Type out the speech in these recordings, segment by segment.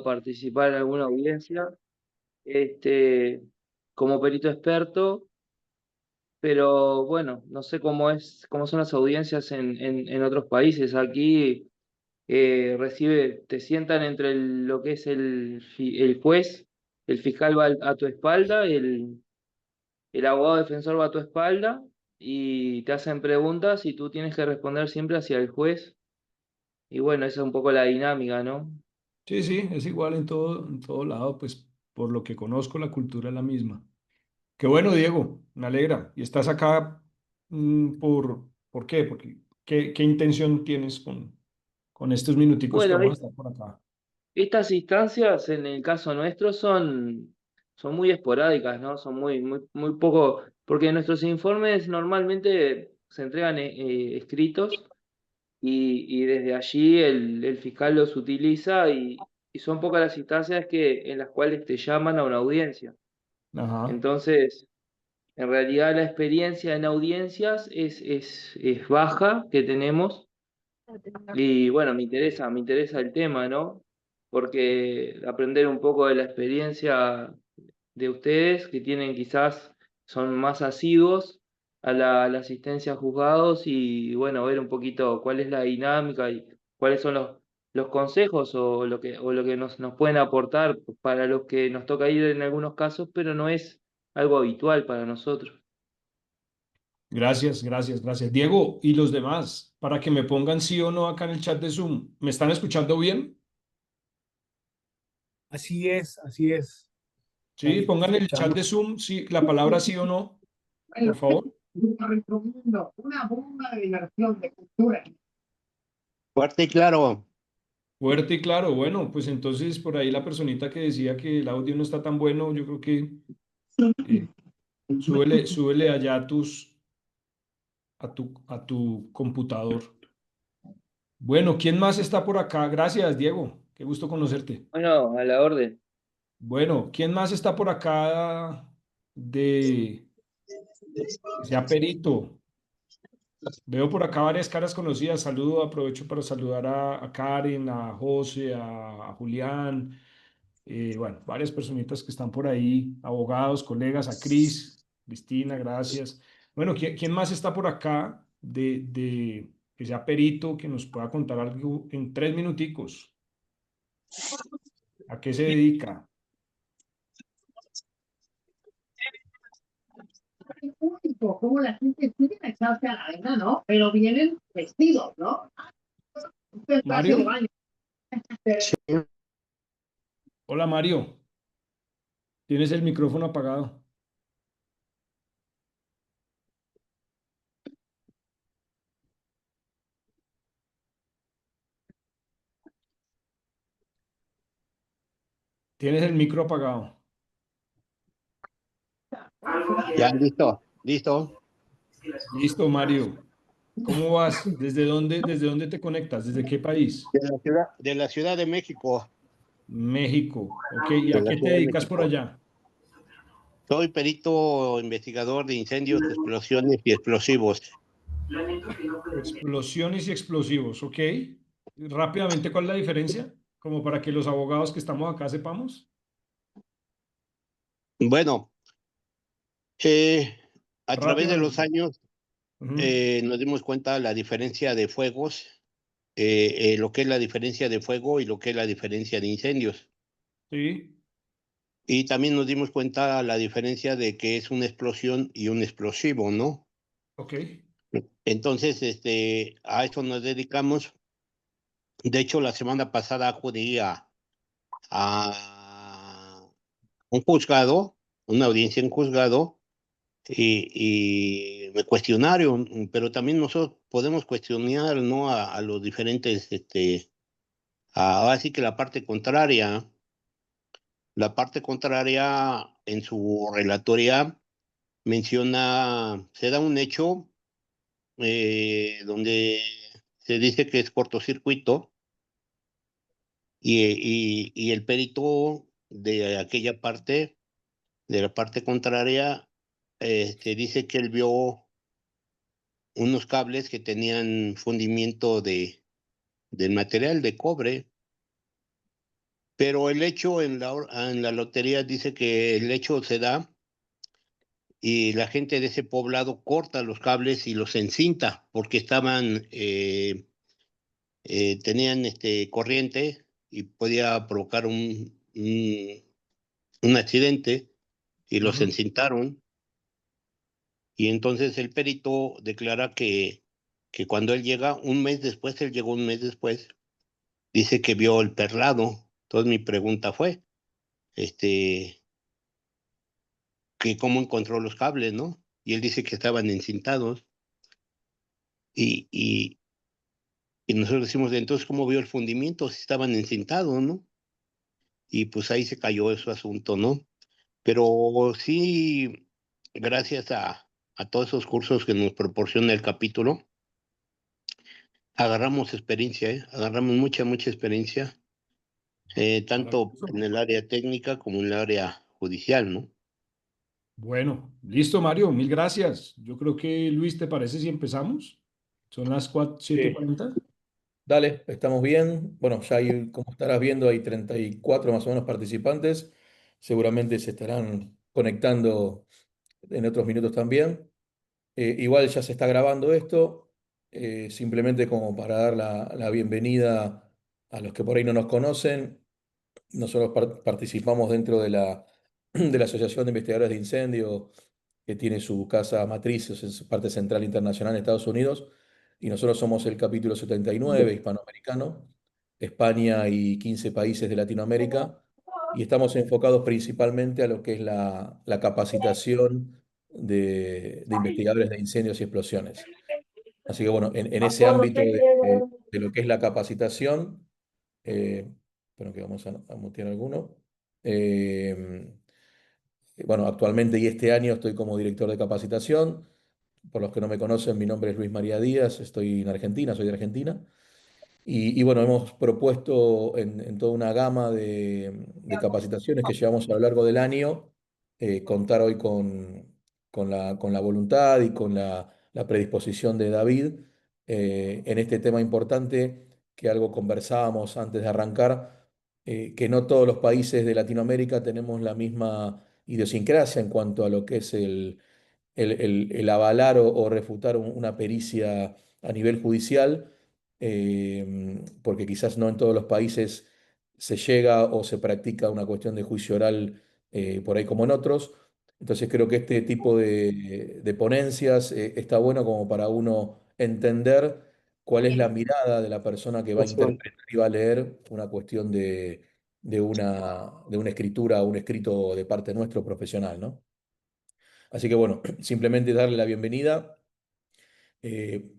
participar en alguna audiencia, este, como perito experto, pero bueno, no sé cómo son las audiencias en otros países. Aquí te sientan entre lo que es el juez, el fiscal va a tu espalda, el abogado defensor va a tu espalda y te hacen preguntas y tú tienes que responder siempre hacia el juez. Y bueno, esa es un poco la dinámica, ¿no? Sí, sí, es igual en todo lado, pues por lo que conozco, la cultura es la misma. Qué bueno, Diego, me alegra. ¿Y estás acá por qué? Porque, ¿qué intención tienes con estos minuticos que Bueno, vamos a estar por acá? estas instancias en el caso nuestro son muy esporádicas, ¿no? Son muy poco, porque nuestros informes normalmente se entregan escritos y desde allí el fiscal los utiliza y son pocas las instancias en las cuales te llaman a una audiencia. Ajá, Entonces, en realidad la experiencia en audiencias es baja que tenemos y bueno, me interesa el tema, ¿no? Porque aprender un poco de la experiencia de ustedes, que tienen quizás, son más asiduos a la asistencia a juzgados y bueno, ver un poquito cuál es la dinámica y cuáles son los consejos o lo que nos pueden aportar para los que nos toca ir en algunos casos, pero no es algo habitual para nosotros. gracias, gracias, gracias. Diego, y los demás, para que me pongan sí o no acá en el chat de Zoom, ¿me están escuchando bien? Así es, así es. Sí, pongan en el chat de Zoom sí, la palabra sí o no, por favor. Recomiendo una bomba de diversión de cultura. Fuerte y claro. Fuerte y claro, bueno, pues entonces por ahí la personita que decía que el audio no está tan bueno, yo creo que eh, súbele allá a tu computador. Bueno, ¿quién más está por acá? Gracias, Diego. Qué gusto conocerte. Bueno, a la orden. Bueno, ¿quién más está por acá de que sea perito? Veo por acá varias caras conocidas. Saludo, aprovecho para saludar a Karen, a José, a Julián. Bueno, varias personitas que están por ahí, abogados, colegas, a Cris, Cristina, gracias. Bueno, ¿quién más está por acá de que sea perito, que nos pueda contar algo en 3 minuticos? ¿A qué se dedica? Es único cómo la gente quiere echarse a la arena, ¿no? Pero vienen vestidos, ¿no? Esto es clase de Mario. baño. Hola, Mario. Tienes el micrófono apagado. Tienes el micro apagado. Ya, listo, listo. Listo, Mario. ¿Cómo vas? ¿Desde dónde te conectas? ¿Desde qué país? De la Ciudad de México. México. Ok, ¿y De a la qué te Ciudad de dedicas por México. allá? Soy perito investigador de incendios, explosiones y explosivos. Explosiones y explosivos, ok. Rápidamente, ¿cuál es la diferencia? Como para que los abogados que estamos acá sepamos. Bueno, eh, a través de los Rápidamente. años Ujú. nos dimos cuenta la diferencia de fuegos, lo que es la diferencia de fuego y lo que es la diferencia de incendios. Sí, Y también nos dimos cuenta la diferencia de que es una explosión y un explosivo, ¿no? ok. Entonces, a eso nos dedicamos. De hecho, la semana pasada acudí a un juzgado, una audiencia en juzgado, y me cuestionaron, pero también nosotros podemos cuestionar, ¿no? A los diferentes, así que la parte contraria en su relatoría menciona, se da un hecho donde se dice que es cortocircuito y el perito de aquella parte, de la parte contraria, dice que él vio unos cables que tenían fundimiento del material de cobre, Pero el hecho en la lotería dice que el hecho se da y la gente de ese poblado corta los cables y los encinta porque tenían corriente y podía provocar un accidente y los Ujú. encintaron. Y entonces el perito declara que cuando él llega, él llegó un mes después, dice que vio el perlado. Entonces mi pregunta fue, este, que cómo encontró los cables, ¿no? Y él dice que estaban encintados. Y, y, y nosotros decimos, entonces, ¿cómo vio el fundimiento? Si estaban encintados, ¿no? Y pues ahí se cayó ese asunto, ¿no? Pero sí, gracias a todos esos cursos que nos proporciona el capítulo, agarramos experiencia, ¿eh? Agarramos mucha, mucha experiencia, tanto Maravilloso. en el área técnica como en el área judicial, ¿no? Bueno, listo, Mario, mil gracias. Yo creo que, Luis, ¿te parece si empezamos? Son las 7:40. Dale, estamos bien. Bueno, ya hay, como estarás viendo, hay 34 más o menos participantes. Seguramente se estarán conectando en otros minutos también. Igual ya se está grabando esto, simplemente como para dar la bienvenida a los que por ahí no nos conocen. Nosotros participamos dentro de de la Asociación de Investigadores de Incendio, que tiene su casa matriz, o sea, su parte central internacional en Estados Unidos, y nosotros somos el capítulo 79 hispanoamericano, España y 15 países de Latinoamérica, y estamos enfocados principalmente a lo que es la capacitación de investigadores de incendios y explosiones. Así que bueno, en ese ámbito de lo que es la capacitación, bueno, que vamos a mutear alguno. Eh, bueno, actualmente y este año estoy como director de capacitación. Por los que no me conocen, mi nombre es Luis María Díaz, estoy en Argentina, soy de Argentina. Y bueno, hemos propuesto en toda una gama de capacitaciones que llevamos a lo largo del año, contar hoy con la voluntad y con la predisposición de David en este tema importante que algo conversábamos antes de arrancar, que no todos los países de Latinoamérica tenemos la misma idiosincrasia en cuanto a lo que es el avalar o refutar una pericia a nivel judicial, porque quizás no en todos los países se llega o se practica una cuestión de juicio oral por ahí como en otros. Entonces creo que este tipo de ponencias está bueno como para uno entender cuál es la mirada de la persona que va a interpretar y va a leer una cuestión de una escritura, un escrito de parte nuestro profesional, ¿no? Así que bueno, simplemente darle la bienvenida.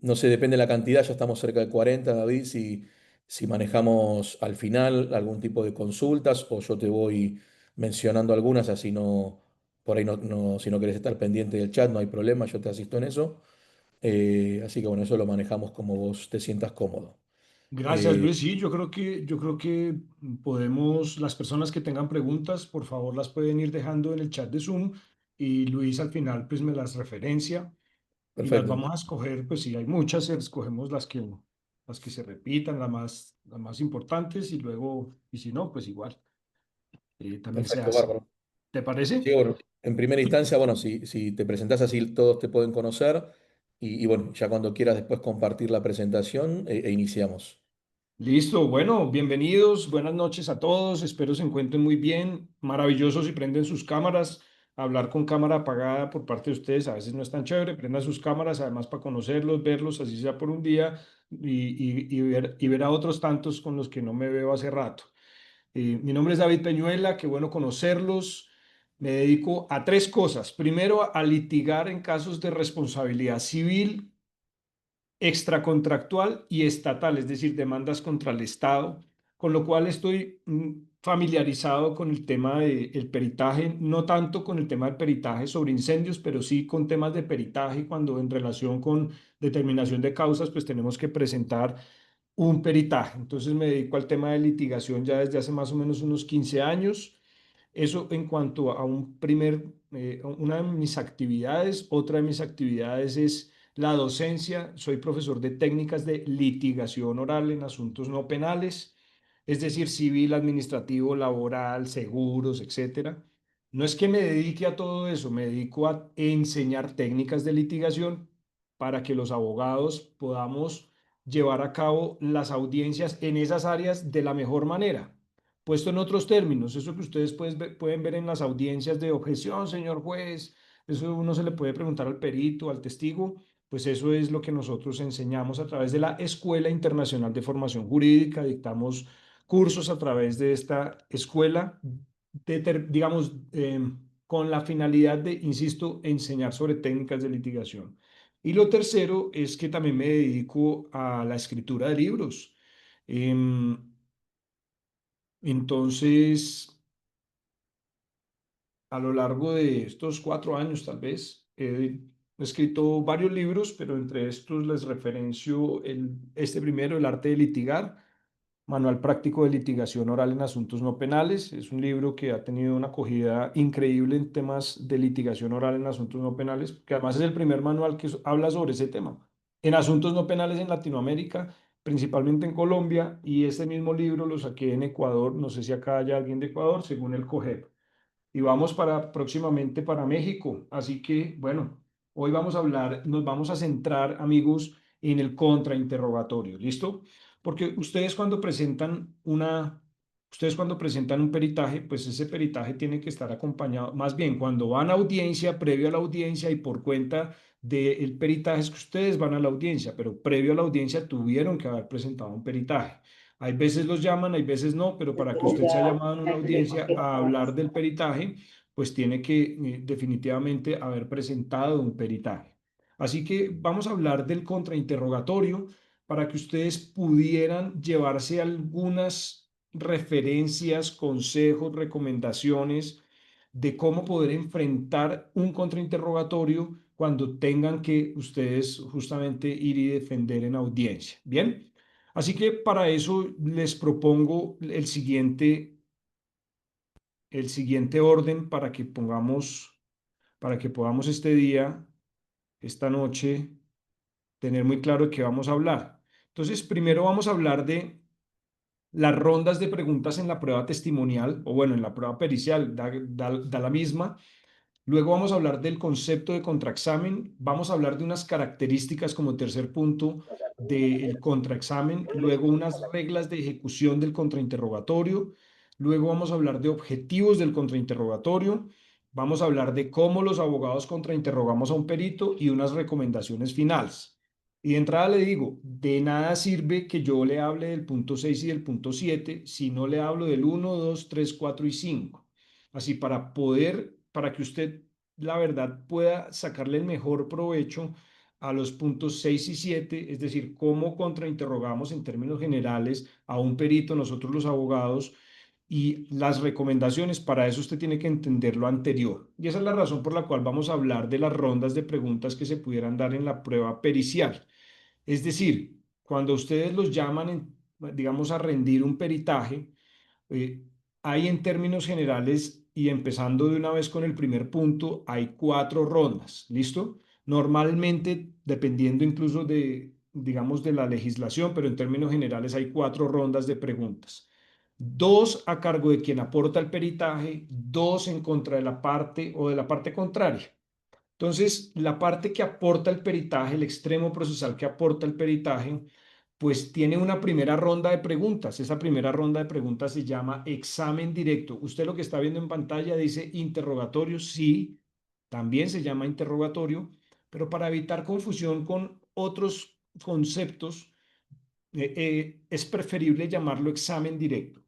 No sé, depende de la cantidad, ya estamos cerca de 40, David, si manejamos al final algún tipo de consultas o yo te voy mencionando algunas, así no, por ahí si no querés estar pendiente del chat, no hay problema, yo te asisto en eso. Así que bueno, eso lo manejamos como vos te sientas cómodo. Gracias, Eh, Luis. Sí, yo creo que podemos, las personas que tengan preguntas, por favor, las pueden ir dejando en el chat de Zoom y Luis al final pues me las referencia y las Perfecto. vamos a escoger, pues si hay muchas, escogemos las que se repitan, las más importantes y luego, y si no, pues igual, también se Perfecto, hace. bárbaro. ¿Te parece? Sí, bueno, en primera instancia, bueno, si te presentás así, todos te pueden conocer y bueno, ya cuando quieras después compartir la presentación e iniciamos. Listo, bueno, bienvenidos, buenas noches a todos, espero se encuentren muy bien, maravilloso si prenden sus cámaras, hablar con cámara apagada por parte de ustedes a veces no es tan chévere, prendan sus cámaras además para conocerlos, verlos, así sea por un día y ver a otros tantos con los que no me veo hace rato. Mi nombre es David Peñuela, qué bueno conocerlos. Me dedico a tres cosas. Primero, a litigar en casos de responsabilidad civil extracontractual y estatal, es decir, demandas contra el Estado, con lo cual estoy familiarizado con el tema del peritaje, no tanto con el tema del peritaje sobre incendios, pero sí con temas de peritaje cuando en relación con determinación de causas, pues tenemos que presentar un peritaje. Entonces me dedico al tema de litigación ya desde hace más o menos unos 15 años. Eso en cuanto a una de mis actividades. Otra de mis actividades es la docencia. Soy profesor de técnicas de litigación oral en asuntos no penales. es decir, civil, administrativo, laboral, seguros, etcétera. No es que me dedique a todo eso, me dedico a enseñar técnicas de litigación para que los abogados podamos llevar a cabo las audiencias en esas áreas de la mejor manera. Puesto en otros términos, eso que ustedes pueden ver en las audiencias de objeción, señor juez, eso uno se le puede preguntar al perito, al testigo, pues eso es lo que nosotros enseñamos a través de la Escuela Internacional de Formación Jurídica. Dictamos cursos a través de esta escuela, digamos, con la finalidad de, insisto, enseñar sobre técnicas de litigación. Y lo tercero es que también me dedico a la escritura de libros. Em, entonces, a lo largo de estos 4 años, tal vez, he escrito varios libros, pero entre estos les referencio este primero, El arte de litigar, Manual práctico de litigación oral en asuntos no penales. Es un libro que ha tenido una acogida increíble en temas de litigación oral en asuntos no penales, que además es el primer manual que habla sobre ese tema. En asuntos no penales en Latinoamérica, principalmente en Colombia, y este mismo libro lo saqué en Ecuador, no sé si acá hay alguien de Ecuador, según el COGEP, y vamos próximamente para México. Así que, bueno, hoy vamos a hablar, nos vamos a centrar, amigos, en el contrainterrogatorio, ¿listo? Porque ustedes cuando presentan un peritaje, pues ese peritaje tiene que estar acompañado, más bien cuando van a audiencia, previo a la audiencia y por cuenta del peritaje es que ustedes van a la audiencia, pero previo a la audiencia tuvieron que haber presentado un peritaje. Hay veces los llaman, hay veces no, pero para que usted sea llamado en una audiencia a hablar del peritaje, pues tiene que definitivamente haber presentado un peritaje. Así que vamos a hablar del contrainterrogatorio para que ustedes pudieran llevarse algunas referencias, consejos, recomendaciones de cómo poder enfrentar un contrainterrogatorio cuando tengan que ustedes justamente ir y defender en audiencia. Bien. Así que para eso les propongo el siguiente orden para que podamos este día, esta noche, tener muy claro de qué vamos a hablar. Entonces, primero vamos a hablar de las rondas de preguntas en la prueba testimonial, o bueno, en la prueba pericial, da la misma. Luego vamos a hablar del concepto de contraexamen, vamos a hablar de unas características como tercer punto del contraexamen, luego unas reglas de ejecución del contrainterrogatorio, luego vamos a hablar de objetivos del contrainterrogatorio, vamos a hablar de cómo los abogados contrainterrogamos a un perito y unas recomendaciones finales. Y de entrada le digo, de nada sirve que yo le hable del punto 6 y del punto 7 si no le hablo del 1, 2, 3, 4 y 5. Así para que usted, la verdad, pueda sacarle el mejor provecho a los puntos 6 y 7, es decir, cómo contrainterrogamos en términos generales a un perito, nosotros los abogados, y las recomendaciones, para eso usted tiene que entender lo anterior. Y esa es la razón por la cual vamos a hablar de las rondas de preguntas que se pudieran dar en la prueba pericial. Es decir, cuando ustedes los llaman, digamos, a rendir un peritaje, eh, hay en términos generales, y empezando de una vez con el primer punto, hay 4 rondas, ¿listo? Normalmente, dependiendo incluso de, digamos, de la legislación, pero en términos generales hay 4 rondas de preguntas. 2 a cargo de quien aporta el peritaje, 2 en contra de la parte o de la parte contraria. Entonces, la parte que aporta el peritaje, el extremo procesal que aporta el peritaje, pues tiene una primera ronda de preguntas. Esa primera ronda de preguntas se llama examen directo. Usted lo que está viendo en pantalla dice interrogatorio, sí, también se llama interrogatorio, pero para evitar confusión con otros conceptos, es preferible llamarlo examen directo.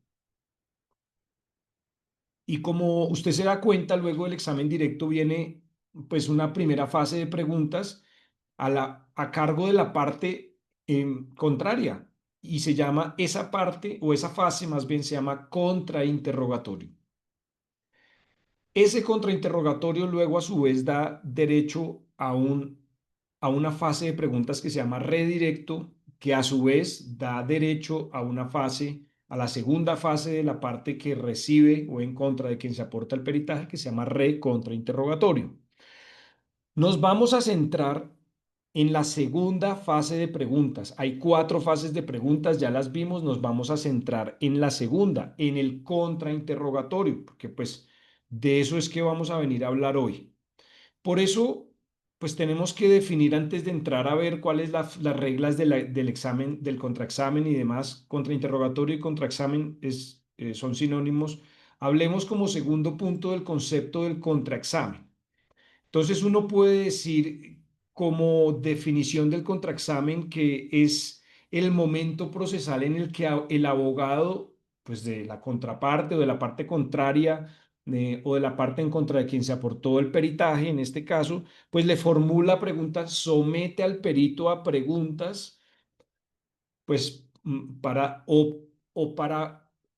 Y como usted se da cuenta, luego del examen directo viene pues una primera fase de preguntas a cargo de la parte contraria, y se llama esa parte o esa fase más bien se llama contrainterrogatorio. Ese contrainterrogatorio luego a su vez da derecho a una fase de preguntas que se llama redirecto, que a su vez da derecho a una fase, a la segunda fase de la parte que recibe o en contra de quien se aporta el peritaje, que se llama recontrainterrogatorio. Nos vamos a centrar en la segunda fase de preguntas. Hay 4 fases de preguntas, ya las vimos, nos vamos a centrar en la segunda, en el contrainterrogatorio, porque pues de eso es que vamos a venir a hablar hoy. Por eso, pues tenemos que definir antes de entrar a ver cuáles las reglas del examen, del contraexamen y demás. Contrainterrogatorio y contraexamen son sinónimos. Hablemos como segundo punto del concepto del contraexamen. Entonces uno puede decir como definición del contraexamen que es el momento procesal en el que el abogado, pues de la contraparte o de la parte contraria o de la parte en contra de quien se aportó el peritaje, en este caso, pues le formula preguntas, somete al perito a preguntas pues para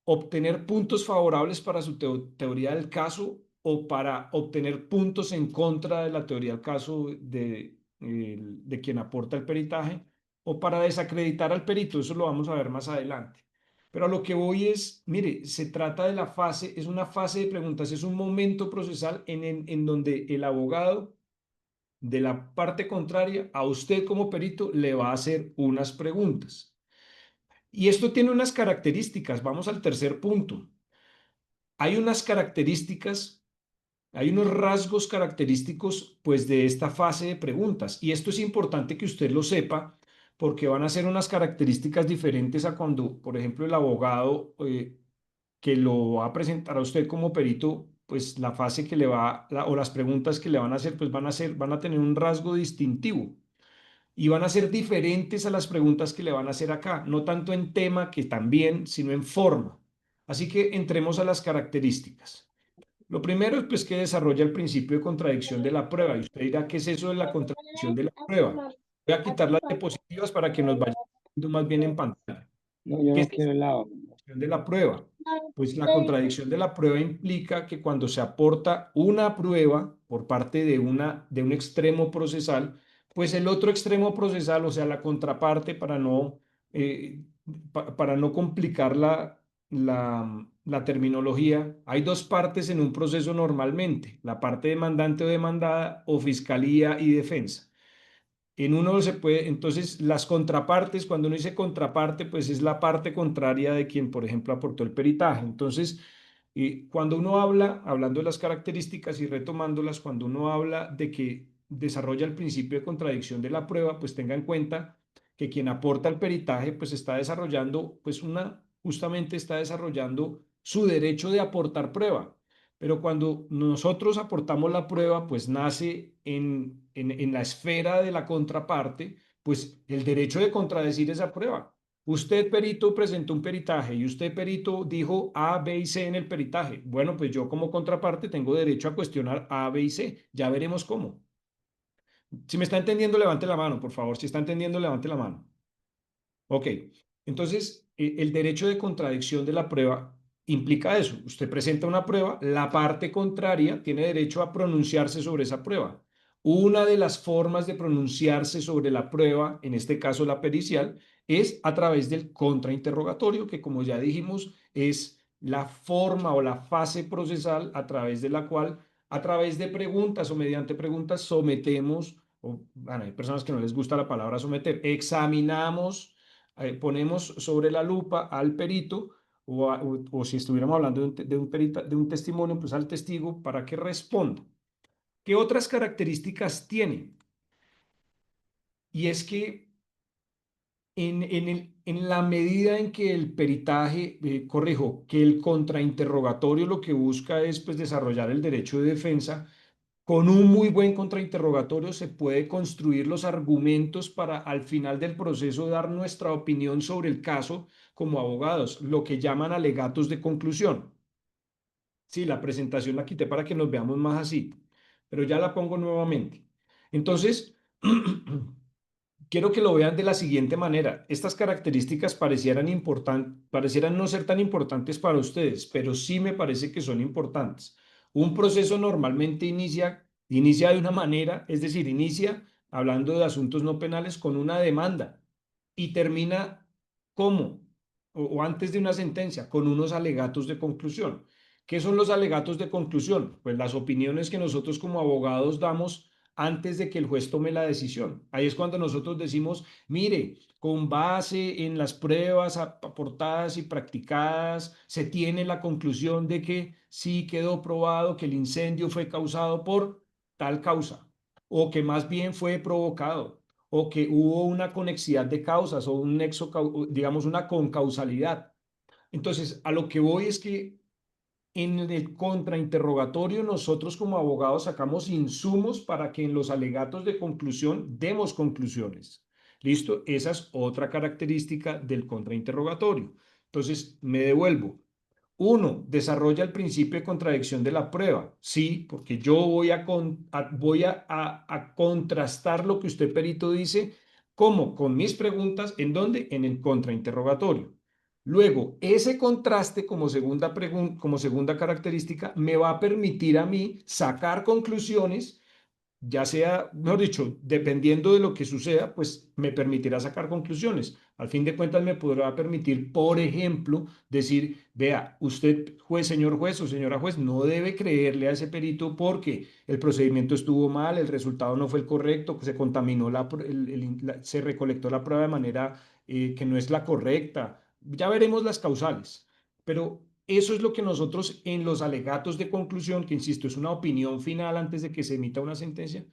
obtener puntos favorables para su teoría del caso o para obtener puntos en contra de la teoría del caso de quien aporta el peritaje o para desacreditar al perito. Eso lo vamos a ver más adelante. Pero a lo que voy es, mire, se trata de la fase, es una fase de preguntas, es un momento procesal en donde el abogado de la parte contraria a usted como perito le va a hacer unas preguntas. Y esto tiene unas características. Vamos al tercer punto. Hay unas características, hay unos rasgos característicos pues de esta fase de preguntas. Y esto es importante que usted lo sepa porque van a ser unas características diferentes a cuando, por ejemplo, el abogado que lo va a presentar a usted como perito, pues la fase que le va, o las preguntas que le van a hacer, pues van a tener un rasgo distintivo y van a ser diferentes a las preguntas que le van a hacer acá, no tanto en tema que también, sino en forma. Así que entremos a las características. Lo primero es pues que desarrolla el principio de contradicción de la prueba. Y usted dirá, ¿qué es eso de la contradicción de la prueba? Voy a quitar las diapositivas para que nos vaya viendo más bien en pantalla. No, yo ¿Qué no es quiero helado. contradicción de la prueba? Pues la contradicción de la prueba implica que cuando se aporta una prueba por parte de un extremo procesal, pues el otro extremo procesal, o sea, la contraparte, eh, para no complicar la terminología, hay 2 partes en un proceso normalmente, la parte demandante o demandada o fiscalía y defensa. En uno se puede, entonces las contrapartes, cuando uno dice contraparte, pues es la parte contraria de quien, por ejemplo, aportó el peritaje. Entonces, cuando uno habla, hablando de las características y retomándolas, cuando uno habla de que desarrolla el principio de contradicción de la prueba, pues tenga en cuenta que quien aporta el peritaje, pues está desarrollando, justamente está desarrollando su derecho de aportar prueba. Pero cuando nosotros aportamos la prueba, pues nace en la esfera de la contraparte, pues el derecho de contradecir esa prueba. Usted, perito, presentó un peritaje y usted, perito, dijo A, B y C en el peritaje. Bueno, pues yo como contraparte tengo derecho a cuestionar A, B y C. Ya veremos cómo. Si me está entendiendo, levante la mano, por favor. Si está entendiendo, levante la mano. Ok, entonces el derecho de contradicción de la prueba implica eso. Usted presenta una prueba, la parte contraria tiene derecho a pronunciarse sobre esa prueba. Una de las formas de pronunciarse sobre la prueba, en este caso la pericial, es a través del contrainterrogatorio, que como ya dijimos, es la forma o la fase procesal a través de la cual, a través de preguntas o mediante preguntas, sometemos, bueno, hay personas que no les gusta la palabra someter, examinamos, ponemos sobre la lupa al perito o si estuviéramos hablando de un testimonio, pues al testigo para que responda. ¿Qué otras características tiene? Y es que en la medida en que el peritaje, que el contrainterrogatorio lo que busca es pues, desarrollar el derecho de defensa, con un muy buen contrainterrogatorio se puede construir los argumentos para al final del proceso dar nuestra opinión sobre el caso como abogados, lo que llaman alegatos de conclusión. Sí, la presentación la quité para que nos veamos más así, pero ya la pongo nuevamente. Entonces, quiero que lo vean de la siguiente manera. Estas características parecieran no ser tan importantes para ustedes, pero sí me parece que son importantes. Un proceso normalmente inicia de una manera, es decir, inicia hablando de asuntos no penales con una demanda y termina ¿cómo? O antes de una sentencia, con unos alegatos de conclusión. ¿Qué son los alegatos de conclusión? Pues las opiniones que nosotros como abogados damos antes de que el juez tome la decisión. Ahí es cuando nosotros decimos, mire, con base en las pruebas aportadas y practicadas, se tiene la conclusión de que sí quedó probado que el incendio fue causado por tal causa, o que más bien fue provocado, o que hubo una conexidad de causas o un nexo, digamos, una concausalidad. Entonces, a lo que voy es que en el contrainterrogatorio nosotros como abogados sacamos insumos para que en los alegatos de conclusión demos conclusiones. ¿Listo? Esa es otra característica del contrainterrogatorio. Entonces, me devuelvo. Uno, desarrolla el principio de contradicción de la prueba. Sí, porque yo voy a contrastar lo que usted, perito, dice. ¿Cómo? Con mis preguntas. ¿En dónde? En el contrainterrogatorio. Luego, ese contraste como segunda característica me va a permitir a mí sacar conclusiones, ya sea, mejor dicho, dependiendo de lo que suceda, pues me permitirá sacar conclusiones. Al fin de cuentas, me podrá permitir, por ejemplo, decir, vea, usted, juez, señor juez o señora juez, no debe creerle a ese perito porque el procedimiento estuvo mal, el resultado no fue el correcto, se contaminó se recolectó la prueba de manera que no es la correcta. Ya veremos las causales, pero eso es lo que nosotros en los alegatos de conclusión, que insisto, es una opinión final antes de que se emita una sentencia,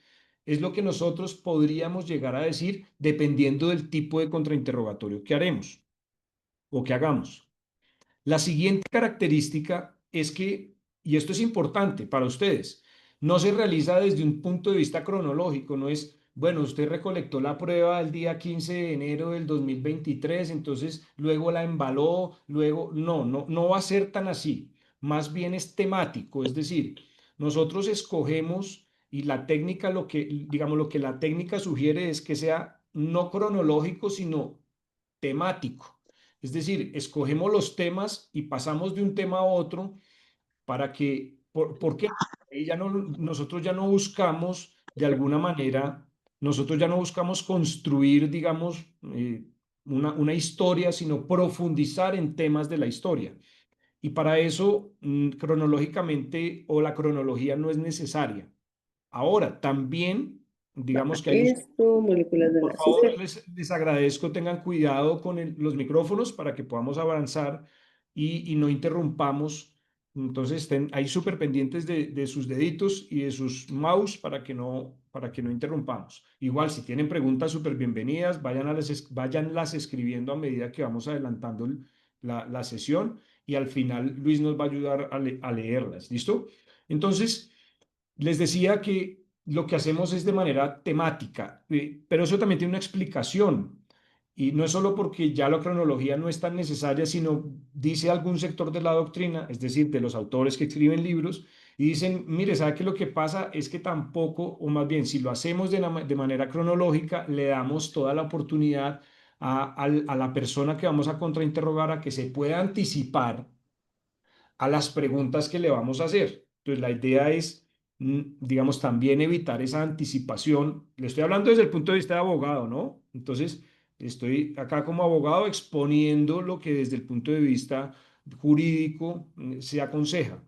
es lo que nosotros podríamos llegar a decir dependiendo del tipo de contrainterrogatorio que haremos o que hagamos. La siguiente característica es que, y esto es importante para ustedes, no se realiza desde un punto de vista cronológico, no es, bueno, usted recolectó la prueba el día 15 de enero del 2023, entonces luego la embaló, luego, no va a ser tan así, más bien es temático, es decir, nosotros escogemos y la técnica, digamos, lo que la técnica sugiere es que sea no cronológico, sino temático. Es decir, escogemos los temas y pasamos de un tema a otro para que, ¿por qué? Nosotros ya no buscamos, de alguna manera, nosotros ya no buscamos construir, digamos, una historia, sino profundizar en temas de la historia. Y para eso, cronológicamente, o la cronología no es necesaria. Ahora, también, digamos que hay Esto, moléculas del por favor, azúcar. les agradezco, tengan cuidado con los micrófonos para que podamos avanzar y no interrumpamos. Entonces, estén ahí súper pendientes de sus deditos y de sus mouse para que no interrumpamos. Igual, si tienen preguntas, súper bienvenidas, váyanlas escribiendo a medida que vamos adelantando la sesión y al final Luis nos va a ayudar a leerlas. ¿Listo? Entonces, les decía que lo que hacemos es de manera temática, pero eso también tiene una explicación. Y no es solo porque ya la cronología no es tan necesaria, sino dice algún sector de la doctrina, es decir, de los autores que escriben libros, y dicen, mire, ¿sabe qué? Lo que pasa es que tampoco, o más bien, si lo hacemos de manera cronológica, le damos toda la oportunidad a la persona que vamos a contrainterrogar a que se pueda anticipar a las preguntas que le vamos a hacer. Entonces, la idea es, digamos, también evitar esa anticipación. Le estoy hablando desde el punto de vista de abogado, ¿no? Entonces, estoy acá como abogado exponiendo lo que desde el punto de vista jurídico se aconseja.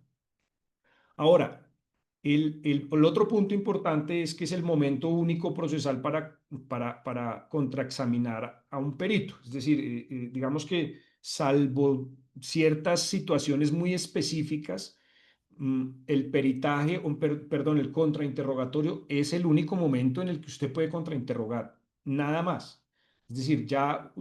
Ahora, el otro punto importante es que es el momento único procesal para contraexaminar a un perito. Es decir, digamos que salvo ciertas situaciones muy específicas, el peritaje, perdón, el contrainterrogatorio es el único momento en el que usted puede contrainterrogar, nada más. Es decir, ya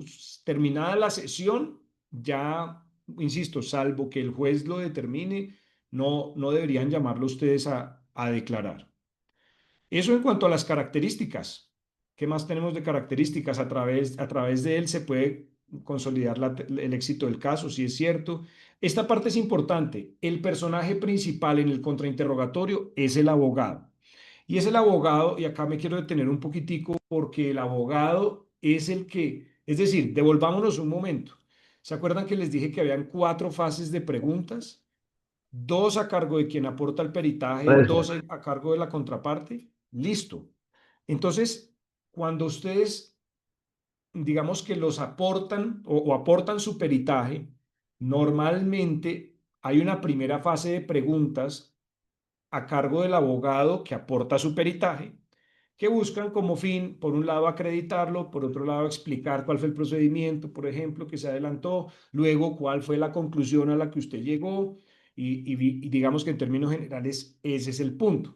terminada la sesión, ya, insisto, salvo que el juez lo determine, no deberían llamarlo ustedes a declarar. Eso en cuanto a las características. ¿Qué más tenemos de características? A través de él se puede consolidar el éxito del caso, si es cierto. Esta parte es importante. El personaje principal en el contrainterrogatorio es el abogado. Y es el abogado, y acá me quiero detener un poquitico, porque el abogado es el que, es decir, devolvámonos un momento. ¿Se acuerdan que les dije que habían 4 fases de preguntas? 2 a cargo de quien aporta el peritaje, 2 a cargo de la contraparte. Listo. Entonces, cuando ustedes, digamos que los aportan o aportan su peritaje, normalmente hay una primera fase de preguntas a cargo del abogado que aporta su peritaje que buscan como fin, por un lado, acreditarlo, por otro lado, explicar cuál fue el procedimiento, por ejemplo, que se adelantó, luego cuál fue la conclusión a la que usted llegó, y digamos que en términos generales ese es el punto,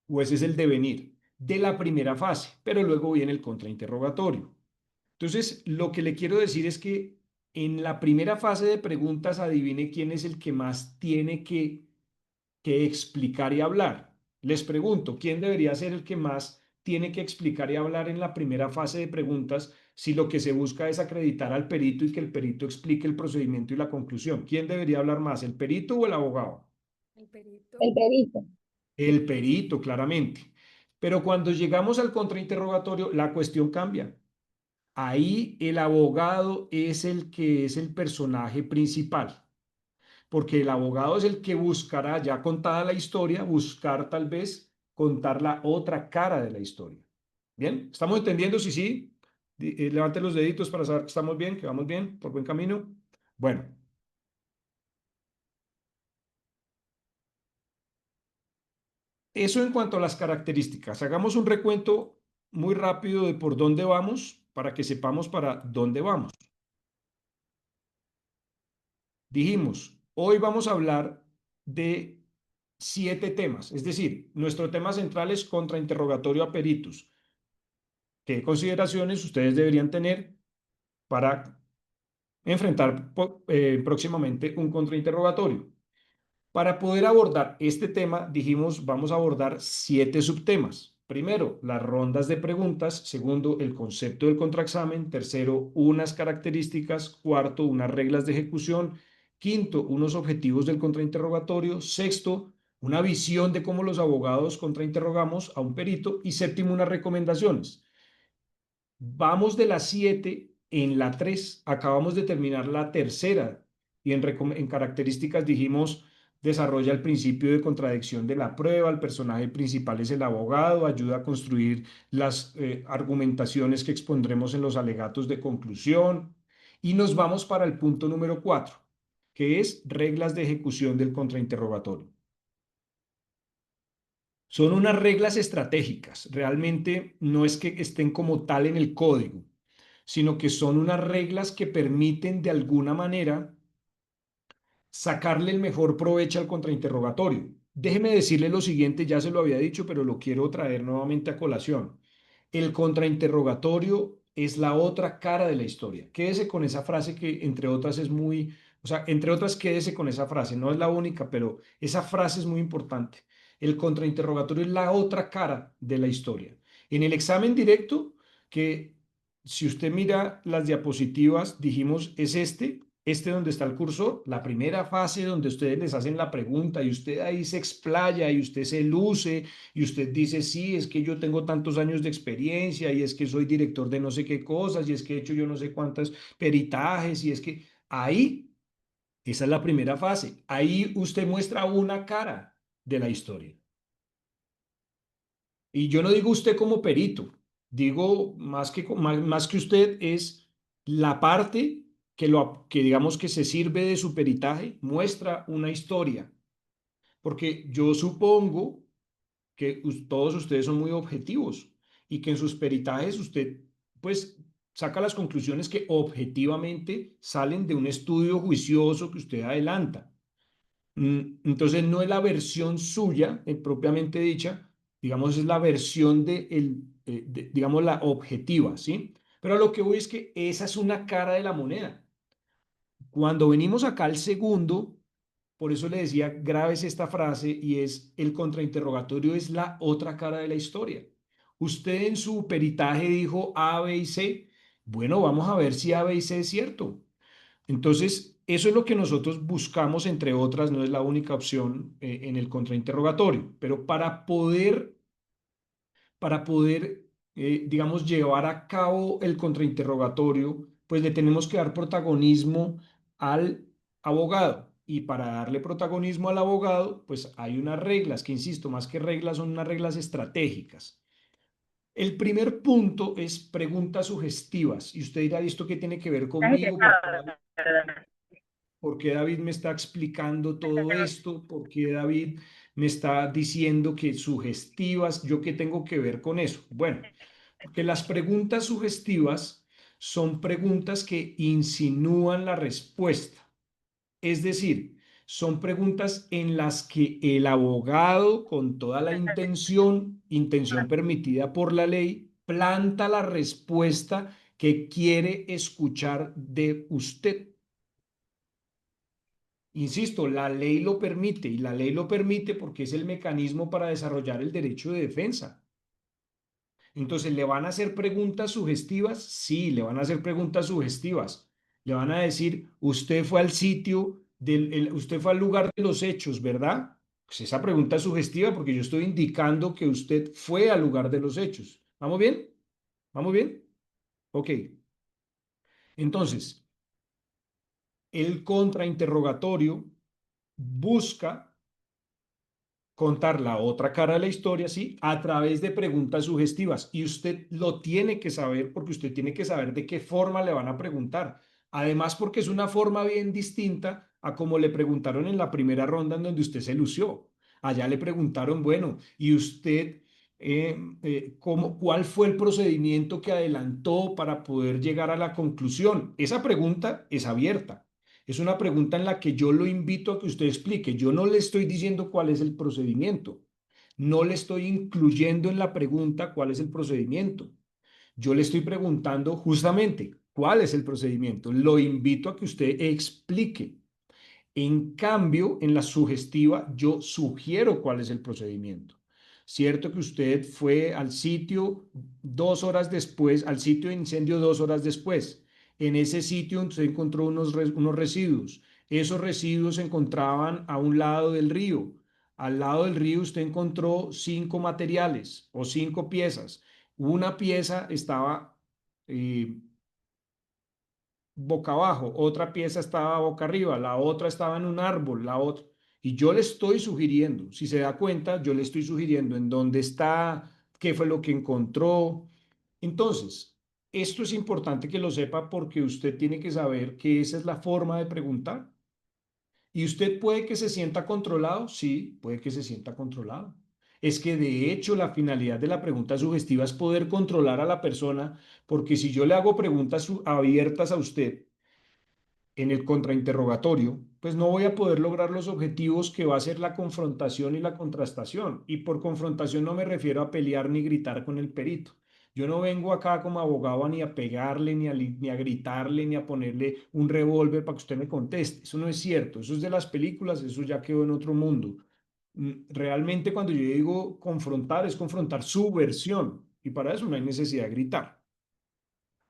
o ese es el devenir de la primera fase, pero luego viene el contrainterrogatorio. Entonces, lo que le quiero decir es que en la primera fase de preguntas, adivine quién es el que más tiene que explicar y hablar. Les pregunto, ¿quién debería ser el que más tiene que explicar y hablar en la primera fase de preguntas si lo que se busca es acreditar al perito y que el perito explique el procedimiento y la conclusión? ¿Quién debería hablar más, el perito o el abogado? El perito. El perito. El perito, claramente. Pero cuando llegamos al contrainterrogatorio, la cuestión cambia. Ahí el abogado es el que es el personaje principal, porque el abogado es el que buscará, ya contada la historia, buscar tal vez contar la otra cara de la historia. ¿Bien? ¿Estamos entendiendo? Sí, sí. Levante los deditos para saber que estamos bien, que vamos bien, por buen camino. Bueno. Eso en cuanto a las características. Hagamos un recuento muy rápido de por dónde vamos para que sepamos para dónde vamos. Dijimos, hoy vamos a hablar de 7 temas, es decir, nuestro tema central es contrainterrogatorio a peritos. ¿Qué consideraciones ustedes deberían tener para enfrentar próximamente un contrainterrogatorio? Para poder abordar este tema, dijimos, vamos a abordar 7 subtemas. Primero, las rondas de preguntas. Segundo, el concepto del contraexamen. Tercero, unas características. Cuarto, unas reglas de ejecución. Quinto, unos objetivos del contrainterrogatorio. Sexto, una visión de cómo los abogados contrainterrogamos a un perito. Y séptimo, unas recomendaciones. Vamos de las 7 en la 3. Acabamos de terminar la tercera. Y en características dijimos, desarrolla el principio de contradicción de la prueba, el personaje principal es el abogado, ayuda a construir las argumentaciones que expondremos en los alegatos de conclusión. Y nos vamos para el punto número 4, que es reglas de ejecución del contrainterrogatorio. Son unas reglas estratégicas, realmente no es que estén como tal en el código, sino que son unas reglas que permiten de alguna manera sacarle el mejor provecho al contrainterrogatorio. Déjeme decirle lo siguiente, ya se lo había dicho, pero lo quiero traer nuevamente a colación. El contrainterrogatorio es la otra cara de la historia. Quédese con esa frase que entre otras es muy, o sea, entre otras quédese con esa frase, no es la única, pero esa frase es muy importante. El contrainterrogatorio es la otra cara de la historia. En el examen directo, que si usted mira las diapositivas, dijimos, es este donde está el cursor, la primera fase donde ustedes les hacen la pregunta y usted ahí se explaya y usted se luce y usted dice, sí, es que yo tengo tantos años de experiencia y es que soy director de no sé qué cosas y es que he hecho yo no sé cuántos peritajes y es que ahí, esa es la primera fase, ahí usted muestra una cara de la historia. Y yo no digo usted como perito, digo más que usted es la parte que digamos que se sirve de su peritaje, muestra una historia. Porque yo supongo que todos ustedes son muy objetivos y que en sus peritajes usted pues saca las conclusiones que objetivamente salen de un estudio juicioso que usted adelanta. Entonces no es la versión suya, propiamente dicha, digamos, es la versión digamos, la objetiva, ¿sí? Pero a lo que voy es que esa es una cara de la moneda. Cuando venimos acá al segundo, por eso le decía, grábese esta frase y es, el contrainterrogatorio es la otra cara de la historia. Usted en su peritaje dijo A, B y C. Bueno, vamos a ver si A, B y C es cierto. Entonces, eso es lo que nosotros buscamos, entre otras, no es la única opción en el contrainterrogatorio, pero para poder digamos, llevar a cabo el contrainterrogatorio, pues le tenemos que dar protagonismo al abogado. Y para darle protagonismo al abogado, pues hay unas reglas que, insisto, más que reglas, son unas reglas estratégicas. El primer punto es preguntas sugestivas. Y usted dirá, ¿esto qué tiene que ver conmigo? ¿Por qué David me está explicando todo esto? ¿Por qué David me está diciendo que sugestivas, ¿yo qué tengo que ver con eso? Bueno, porque las preguntas sugestivas son preguntas que insinúan la respuesta. Es decir, son preguntas en las que el abogado, con toda la intención permitida por la ley, planta la respuesta que quiere escuchar de usted. Insisto, la ley lo permite y la ley lo permite porque es el mecanismo para desarrollar el derecho de defensa. Entonces, ¿le van a hacer preguntas sugestivas? Sí, le van a hacer preguntas sugestivas. Le van a decir, usted fue al sitio, usted fue al lugar de los hechos, ¿verdad? Pues esa pregunta es sugestiva porque yo estoy indicando que usted fue al lugar de los hechos. ¿Vamos bien? ¿Vamos bien? Ok. Entonces, el contrainterrogatorio busca contar la otra cara de la historia, ¿sí? A través de preguntas sugestivas. Y usted lo tiene que saber porque usted tiene que saber de qué forma le van a preguntar. Además, porque es una forma bien distinta a como le preguntaron en la primera ronda en donde usted se lució. Allá le preguntaron, bueno, ¿y usted cuál fue el procedimiento que adelantó para poder llegar a la conclusión? Esa pregunta es abierta. Es una pregunta en la que yo lo invito a que usted explique. Yo no le estoy diciendo cuál es el procedimiento. No le estoy incluyendo en la pregunta cuál es el procedimiento. Yo le estoy preguntando justamente cuál es el procedimiento. Lo invito a que usted explique. En cambio, en la sugestiva, yo sugiero cuál es el procedimiento. Cierto que usted fue al sitio 2 horas después, al sitio de incendio 2 horas después. En ese sitio usted encontró unos residuos. Esos residuos se encontraban a un lado del río. Al lado del río usted encontró 5 materiales o 5 piezas. Una pieza estaba eh, boca abajo, otra pieza estaba boca arriba, la otra estaba en un árbol, la otra. Y yo le estoy sugiriendo, si se da cuenta, yo le estoy sugiriendo en dónde está, qué fue lo que encontró. Entonces, esto es importante que lo sepa porque usted tiene que saber que esa es la forma de preguntar. ¿Y usted puede que se sienta controlado? Sí, puede que se sienta controlado. Es que de hecho la finalidad de la pregunta sugestiva es poder controlar a la persona, porque si yo le hago preguntas abiertas a usted, en el contrainterrogatorio, pues no voy a poder lograr los objetivos que va a ser la confrontación y la contrastación. Y por confrontación no me refiero a pelear ni gritar con el perito. Yo no vengo acá como abogado ni a pegarle, ni a gritarle, ni a ponerle un revólver para que usted me conteste. Eso no es cierto. Eso es de las películas, eso ya quedó en otro mundo. Realmente cuando yo digo confrontar, es confrontar su versión. Y para eso no hay necesidad de gritar.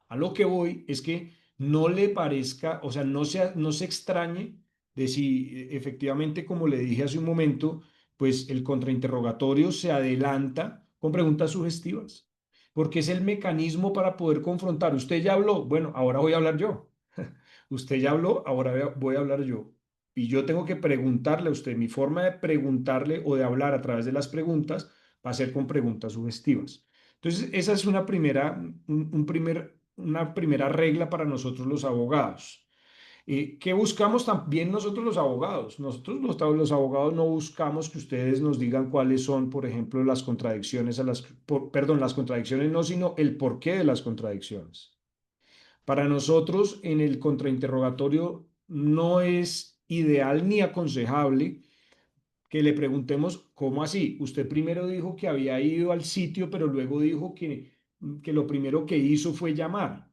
A lo que voy es que no le parezca, o sea, no se extrañe de si efectivamente, como le dije hace un momento, pues el contrainterrogatorio se adelanta con preguntas sugestivas, porque es el mecanismo para poder confrontar. Usted ya habló, bueno, ahora voy a hablar yo. Usted ya habló, ahora voy a hablar yo. Y yo tengo que preguntarle a usted. Mi forma de preguntarle o de hablar a través de las preguntas va a ser con preguntas sugestivas. Entonces, esa es una primera regla para nosotros los abogados. ¿Qué buscamos también nosotros los abogados? Nosotros los abogados no buscamos que ustedes nos digan cuáles son, por ejemplo, las contradicciones perdón, las contradicciones no, sino el porqué de las contradicciones. Para nosotros, en el contrainterrogatorio no es ideal ni aconsejable que le preguntemos, ¿cómo así? Usted primero dijo que había ido al sitio, pero luego dijo que lo primero que hizo fue llamar.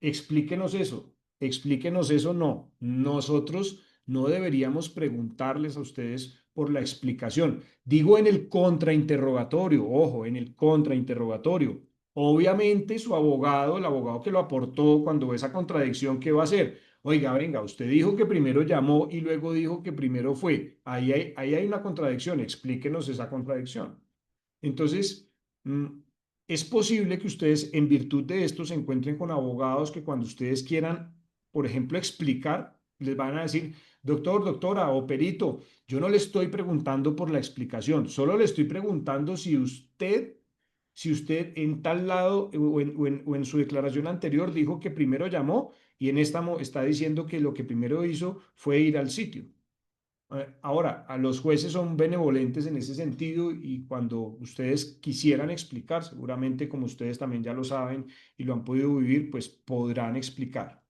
Explíquenos eso, no. Nosotros no deberíamos preguntarles a ustedes por la explicación. Digo en el contrainterrogatorio, ojo, en el contrainterrogatorio. Obviamente su abogado, el abogado que lo aportó cuando ve esa contradicción, ¿qué va a hacer? Oiga, venga, usted dijo que primero llamó y luego dijo que primero fue. Ahí hay una contradicción, explíquenos esa contradicción. Entonces, es posible que ustedes, en virtud de esto, se encuentren con abogados que cuando ustedes quieran, por ejemplo, explicar, les van a decir, doctor, doctora o perito, yo no le estoy preguntando por la explicación, solo le estoy preguntando si usted en tal lado o en su declaración anterior dijo que primero llamó y en esta está diciendo que lo que primero hizo fue ir al sitio. Ahora, a los jueces son benevolentes en ese sentido y cuando ustedes quisieran explicar, seguramente como ustedes también ya lo saben y lo han podido vivir, pues podrán explicar.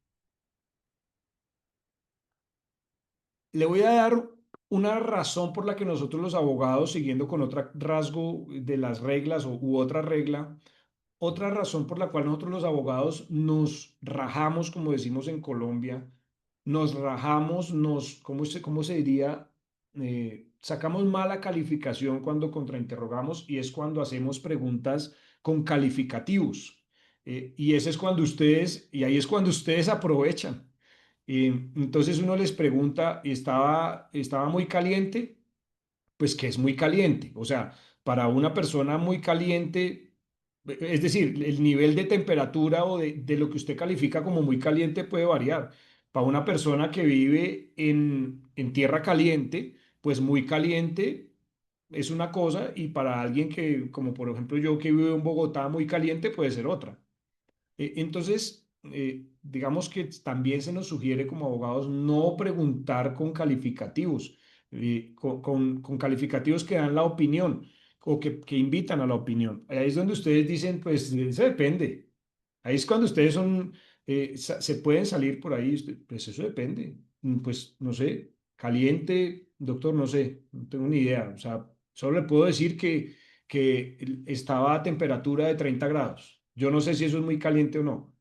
Le voy a dar una razón por la que nosotros los abogados, siguiendo con otro rasgo de las reglas u otra regla, otra razón por la cual nosotros los abogados nos rajamos, como decimos en Colombia, nos rajamos, ¿cómo se diría? Sacamos mala calificación cuando contrainterrogamos y es cuando hacemos preguntas con calificativos. Y ese es cuando ustedes, y ahí es cuando ustedes aprovechan. Entonces uno les pregunta, ¿estaba muy caliente? Pues que es muy caliente. O sea, para una persona muy caliente, es decir, el nivel de temperatura o de lo que usted califica como muy caliente puede variar. Para una persona que vive en tierra caliente, pues muy caliente es una cosa y para alguien que, como por ejemplo yo que vivo en Bogotá, muy caliente puede ser otra. Entonces, digamos que también se nos sugiere como abogados no preguntar con calificativos, con calificativos que dan la opinión o que invitan a la opinión. Ahí es donde ustedes dicen, pues eso depende. Ahí es cuando ustedes son, se pueden salir por ahí, pues eso depende. Pues no sé, caliente, doctor, no sé, no tengo ni idea. O sea, solo le puedo decir que estaba a temperatura de 30 grados. Yo no sé si eso es muy caliente o no.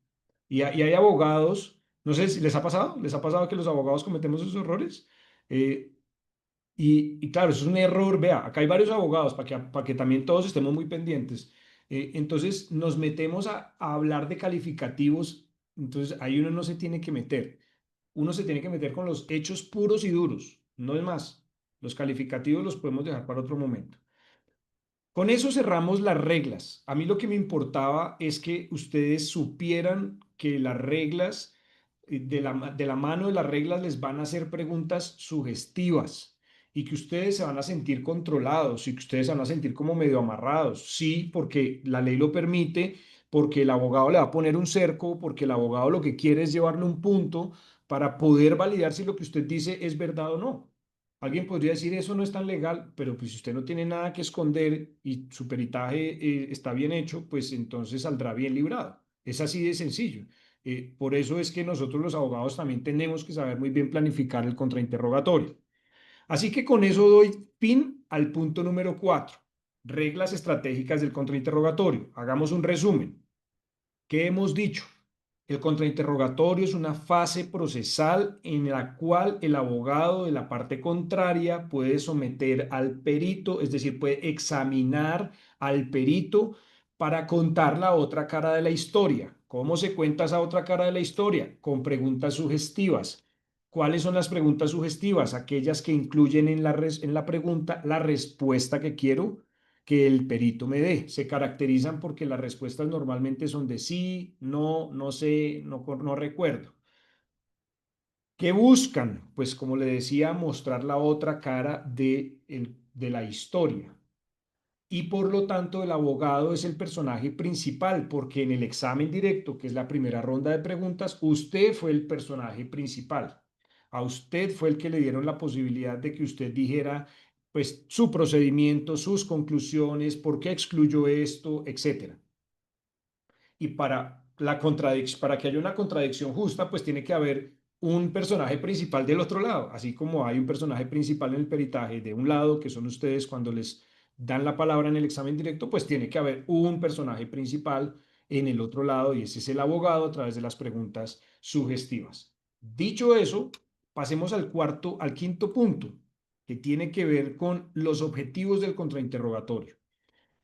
Y hay abogados, no sé si les ha pasado que los abogados cometemos esos errores. Eh, y claro, eso es un error. Vea, acá hay varios abogados para que también todos estemos muy pendientes. Entonces nos metemos a hablar de calificativos. Entonces ahí uno no se tiene que meter. Uno se tiene que meter con los hechos puros y duros. No es más. Los calificativos los podemos dejar para otro momento. Con eso cerramos las reglas. A mí lo que me importaba es que ustedes supieran que las reglas, de la mano de las reglas les van a hacer preguntas sugestivas y que ustedes se van a sentir controlados y que ustedes se van a sentir como medio amarrados. Sí, porque la ley lo permite, porque el abogado le va a poner un cerco, porque el abogado lo que quiere es llevarle un punto para poder validar si lo que usted dice es verdad o no. Alguien podría decir eso no es tan legal, pero pues si usted no tiene nada que esconder y su peritaje está bien hecho, pues entonces saldrá bien librado. Es así de sencillo. Por eso es que nosotros los abogados también tenemos que saber muy bien planificar el contrainterrogatorio. Así que con eso doy fin al punto número 4, reglas estratégicas del contrainterrogatorio. Hagamos un resumen. ¿Qué hemos dicho? El contrainterrogatorio es una fase procesal en la cual el abogado de la parte contraria puede someter al perito, es decir, puede examinar al perito para contar la otra cara de la historia. ¿Cómo se cuenta esa otra cara de la historia? Con preguntas sugestivas. ¿Cuáles son las preguntas sugestivas? Aquellas que incluyen en la pregunta la respuesta que quiero que el perito me dé. Se caracterizan porque las respuestas normalmente son de sí, no, no sé, no recuerdo. ¿Qué buscan? Pues como le decía, mostrar la otra cara de la historia. Y por lo tanto el abogado es el personaje principal, porque en el examen directo, que es la primera ronda de preguntas, usted fue el personaje principal. A usted fue el que le dieron la posibilidad de que usted dijera, pues, su procedimiento, sus conclusiones, por qué excluyó esto, etcétera. Y para que haya una contradicción justa, pues tiene que haber un personaje principal del otro lado, así como hay un personaje principal en el peritaje de un lado, que son ustedes cuando les dan la palabra en el examen directo, pues tiene que haber un personaje principal en el otro lado y ese es el abogado a través de las preguntas sugestivas. Dicho eso, pasemos al quinto punto, que tiene que ver con los objetivos del contrainterrogatorio.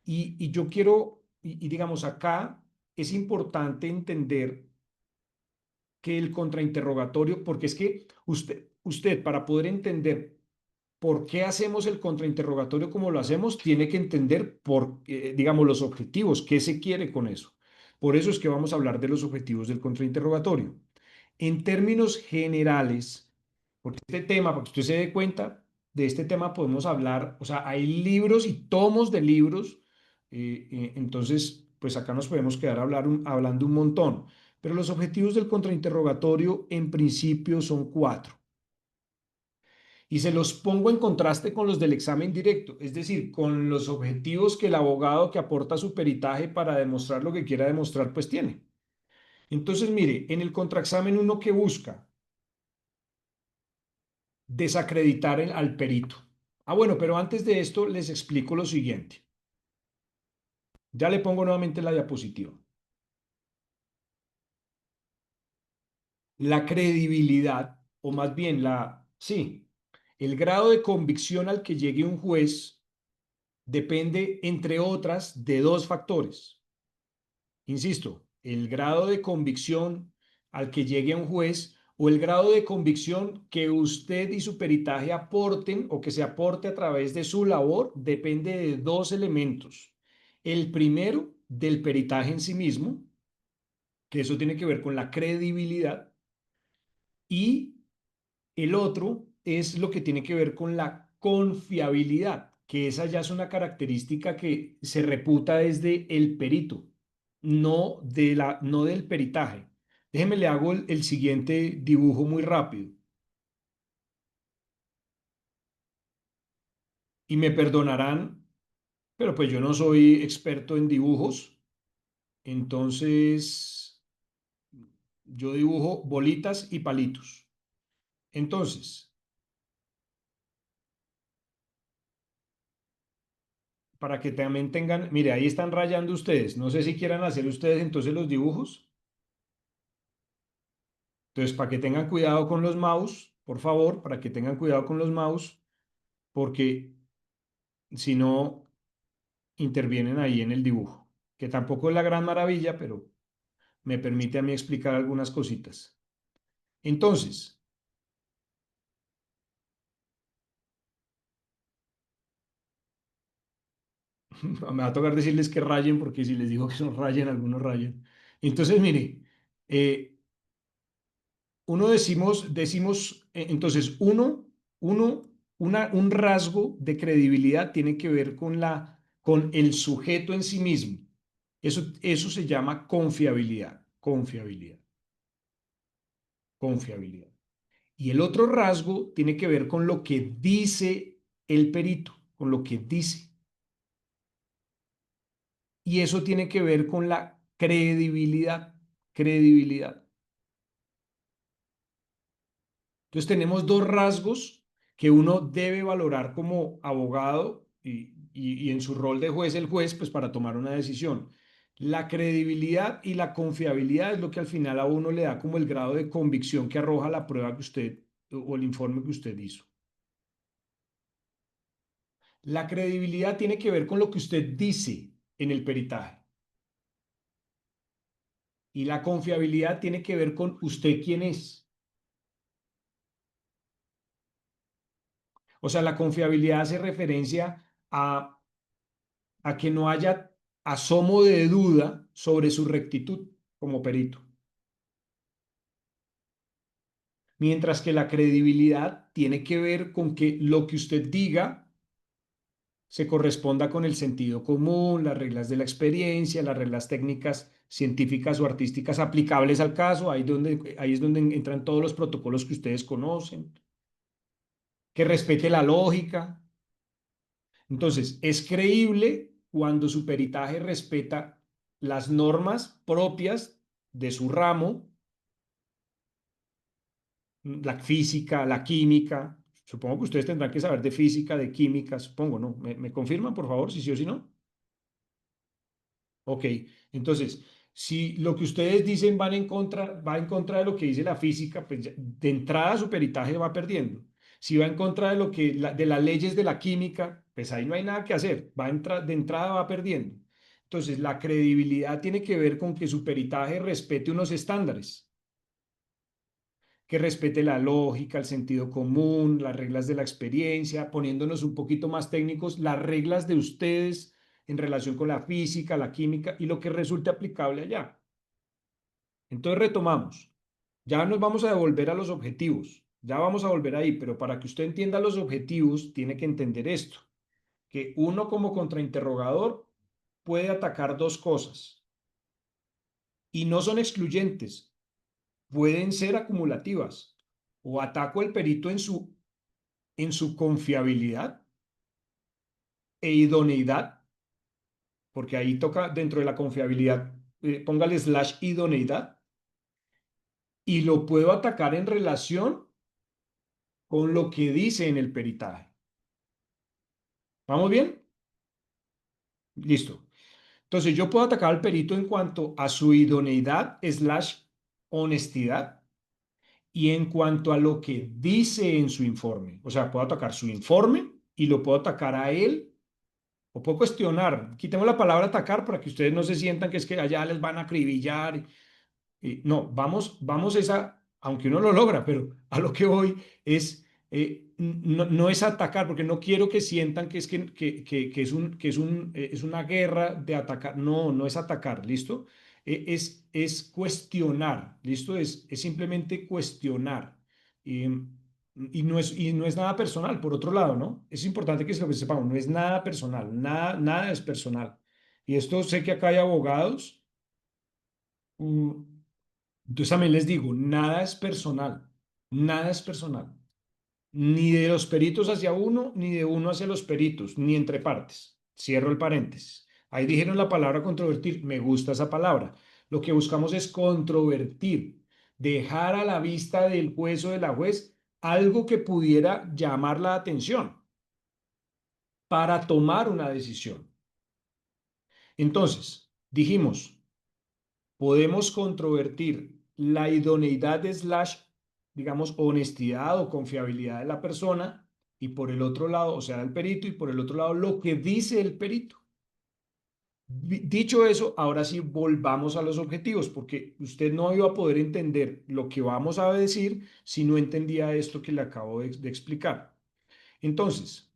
Y yo quiero, y digamos acá, es importante entender que el contrainterrogatorio, porque es que usted para poder entender por qué hacemos el contrainterrogatorio como lo hacemos, tiene que entender digamos, los objetivos, qué se quiere con eso. Por eso es que vamos a hablar de los objetivos del contrainterrogatorio. En términos generales, porque este tema, para que usted se dé cuenta, de este tema podemos hablar, o sea, hay libros y tomos de libros, entonces, pues acá nos podemos quedar hablando un montón. Pero los objetivos del contrainterrogatorio en principio son 4. y se los pongo en contraste con los del examen directo, es decir, con los objetivos que el abogado que aporta su peritaje para demostrar lo que quiera demostrar, pues tiene. Entonces, mire, en el contraexamen uno que busca desacreditar al perito. Ah, bueno, pero antes de esto les explico lo siguiente. Ya le pongo nuevamente la diapositiva. La credibilidad, o más bien el grado de convicción al que llegue un juez depende, entre otras, de dos factores. Insisto, el grado de convicción al que llegue un juez o el grado de convicción que usted y su peritaje aporten o que se aporte a través de su labor depende de dos elementos. El primero, del peritaje en sí mismo, que eso tiene que ver con la credibilidad, y el otro es lo que tiene que ver con la confiabilidad, que esa ya es una característica que se reputa desde el perito, no del peritaje. Déjeme le hago el siguiente dibujo muy rápido. Y me perdonarán, pero pues yo no soy experto en dibujos, entonces yo dibujo bolitas y palitos. Entonces, para que también tengan, mire, ahí están rayando ustedes. No sé si quieran hacer ustedes entonces los dibujos. Entonces, para que tengan cuidado con los mouse, por favor, para que tengan cuidado con los mouse, porque si no, intervienen ahí en el dibujo, que tampoco es la gran maravilla, pero me permite a mí explicar algunas cositas. Entonces, me va a tocar decirles que rayen, porque si les digo que son rayen, algunos rayen. Entonces, mire, entonces, un rasgo de credibilidad tiene que ver con el sujeto en sí mismo. Eso se llama confiabilidad, confiabilidad, confiabilidad. Y el otro rasgo tiene que ver con lo que dice el perito, con lo que dice. Y eso tiene que ver con la credibilidad, credibilidad. Entonces tenemos dos rasgos que uno debe valorar como abogado y en su rol de juez, el juez, pues para tomar una decisión. La credibilidad y la confiabilidad es lo que al final a uno le da como el grado de convicción que arroja la prueba que usted o el informe que usted hizo. La credibilidad tiene que ver con lo que usted dice en el peritaje. Y la confiabilidad tiene que ver con usted quién es. O sea, la confiabilidad hace referencia a que no haya asomo de duda sobre su rectitud como perito. Mientras que la credibilidad tiene que ver con que lo que usted diga se corresponda con el sentido común, las reglas de la experiencia, las reglas técnicas, científicas o artísticas aplicables al caso. Ahí es donde entran todos los protocolos que ustedes conocen. Que respete la lógica. Entonces, es creíble cuando su peritaje respeta las normas propias de su ramo, la física, la química. Supongo que ustedes tendrán que saber de física, de química, supongo, ¿no? ¿Me confirman, por favor, si sí o si no? Ok, entonces, si lo que ustedes dicen va en contra de lo que dice la física, pues de entrada su peritaje va perdiendo. Si va en contra de de las leyes de la química, pues ahí no hay nada que hacer, de entrada va perdiendo. Entonces, la credibilidad tiene que ver con que su peritaje respete unos estándares, que respete la lógica, el sentido común, las reglas de la experiencia, poniéndonos un poquito más técnicos, las reglas de ustedes en relación con la física, la química y lo que resulte aplicable allá. Entonces retomamos. Ya nos vamos a devolver a los objetivos. Ya vamos a volver ahí, pero para que usted entienda los objetivos, tiene que entender esto, que uno como contrainterrogador puede atacar dos cosas y no son excluyentes, pueden ser acumulativas. O ataco al perito en su en su confiabilidad e idoneidad, porque ahí toca dentro de la confiabilidad, póngale / idoneidad, y lo puedo atacar en relación con lo que dice en el peritaje. ¿Vamos bien? Listo. Entonces yo puedo atacar al perito en cuanto a su idoneidad / honestidad y en cuanto a lo que dice en su informe. O sea, puedo atacar su informe y lo puedo atacar a él o puedo cuestionar. Quitemos la palabra atacar para que ustedes no se sientan que es que allá les van a acribillar. No, vamos esa, aunque uno lo logra, pero a lo que voy es, no es atacar, porque no quiero que sientan que es una guerra de atacar. No, no es atacar, ¿listo? Es cuestionar, ¿listo? Es simplemente cuestionar. Y, y no es nada personal, por otro lado, ¿no? Es importante que sepamos, no es nada personal, nada es personal. Y esto sé que acá hay abogados. Entonces también les digo, nada es personal, ni de los peritos hacia uno, ni de uno hacia los peritos, ni entre partes. Cierro el paréntesis. Ahí dijeron la palabra controvertir, me gusta esa palabra. Lo que buscamos es controvertir, dejar a la vista del juez o de la juez algo que pudiera llamar la atención para tomar una decisión. Entonces, dijimos, podemos controvertir la idoneidad / digamos, honestidad o confiabilidad de la persona y por el otro lado, o sea, el perito y por el otro lado lo que dice el perito. Dicho eso, ahora sí volvamos a los objetivos, porque usted no iba a poder entender lo que vamos a decir si no entendía esto que le acabo de explicar. Entonces,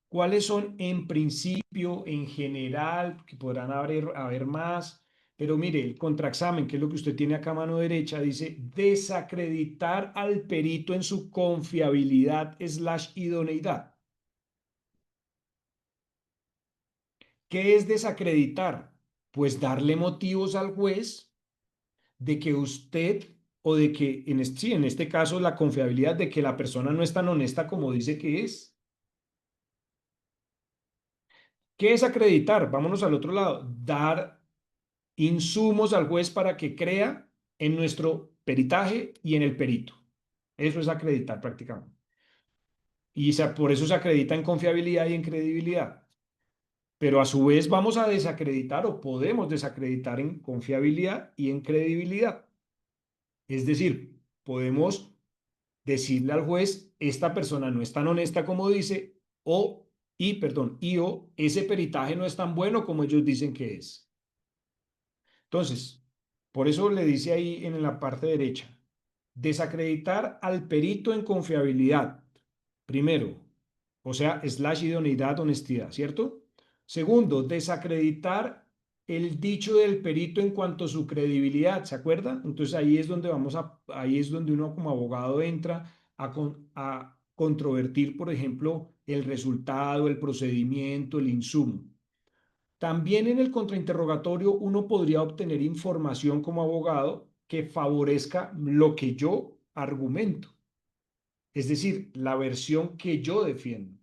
¿cuáles son en principio, en general, que podrán haber más? Pero mire, el contraexamen, que es lo que usted tiene acá a mano derecha, dice desacreditar al perito en su confiabilidad / idoneidad. ¿Qué es desacreditar? Pues darle motivos al juez de que usted o de que, sí, en este caso, la confiabilidad de que la persona no es tan honesta como dice que es. ¿Qué es acreditar? Vámonos al otro lado. Dar insumos al juez para que crea en nuestro peritaje y en el perito. Eso es acreditar prácticamente. Y por eso se acredita en confiabilidad y en credibilidad. Pero a su vez vamos a desacreditar o podemos desacreditar en confiabilidad y en credibilidad. Es decir, podemos decirle al juez, esta persona no es tan honesta como dice, o ese peritaje no es tan bueno como ellos dicen que es. Entonces, por eso le dice ahí en la parte derecha, desacreditar al perito en confiabilidad. Primero, o sea, / idoneidad, honestidad, ¿cierto? Segundo, desacreditar el dicho del perito en cuanto a su credibilidad, ¿se acuerda? Entonces ahí es donde ahí es donde uno como abogado entra a controvertir, por ejemplo, el resultado, el procedimiento, el insumo. También en el contrainterrogatorio uno podría obtener información como abogado que favorezca lo que yo argumento, es decir, la versión que yo defiendo.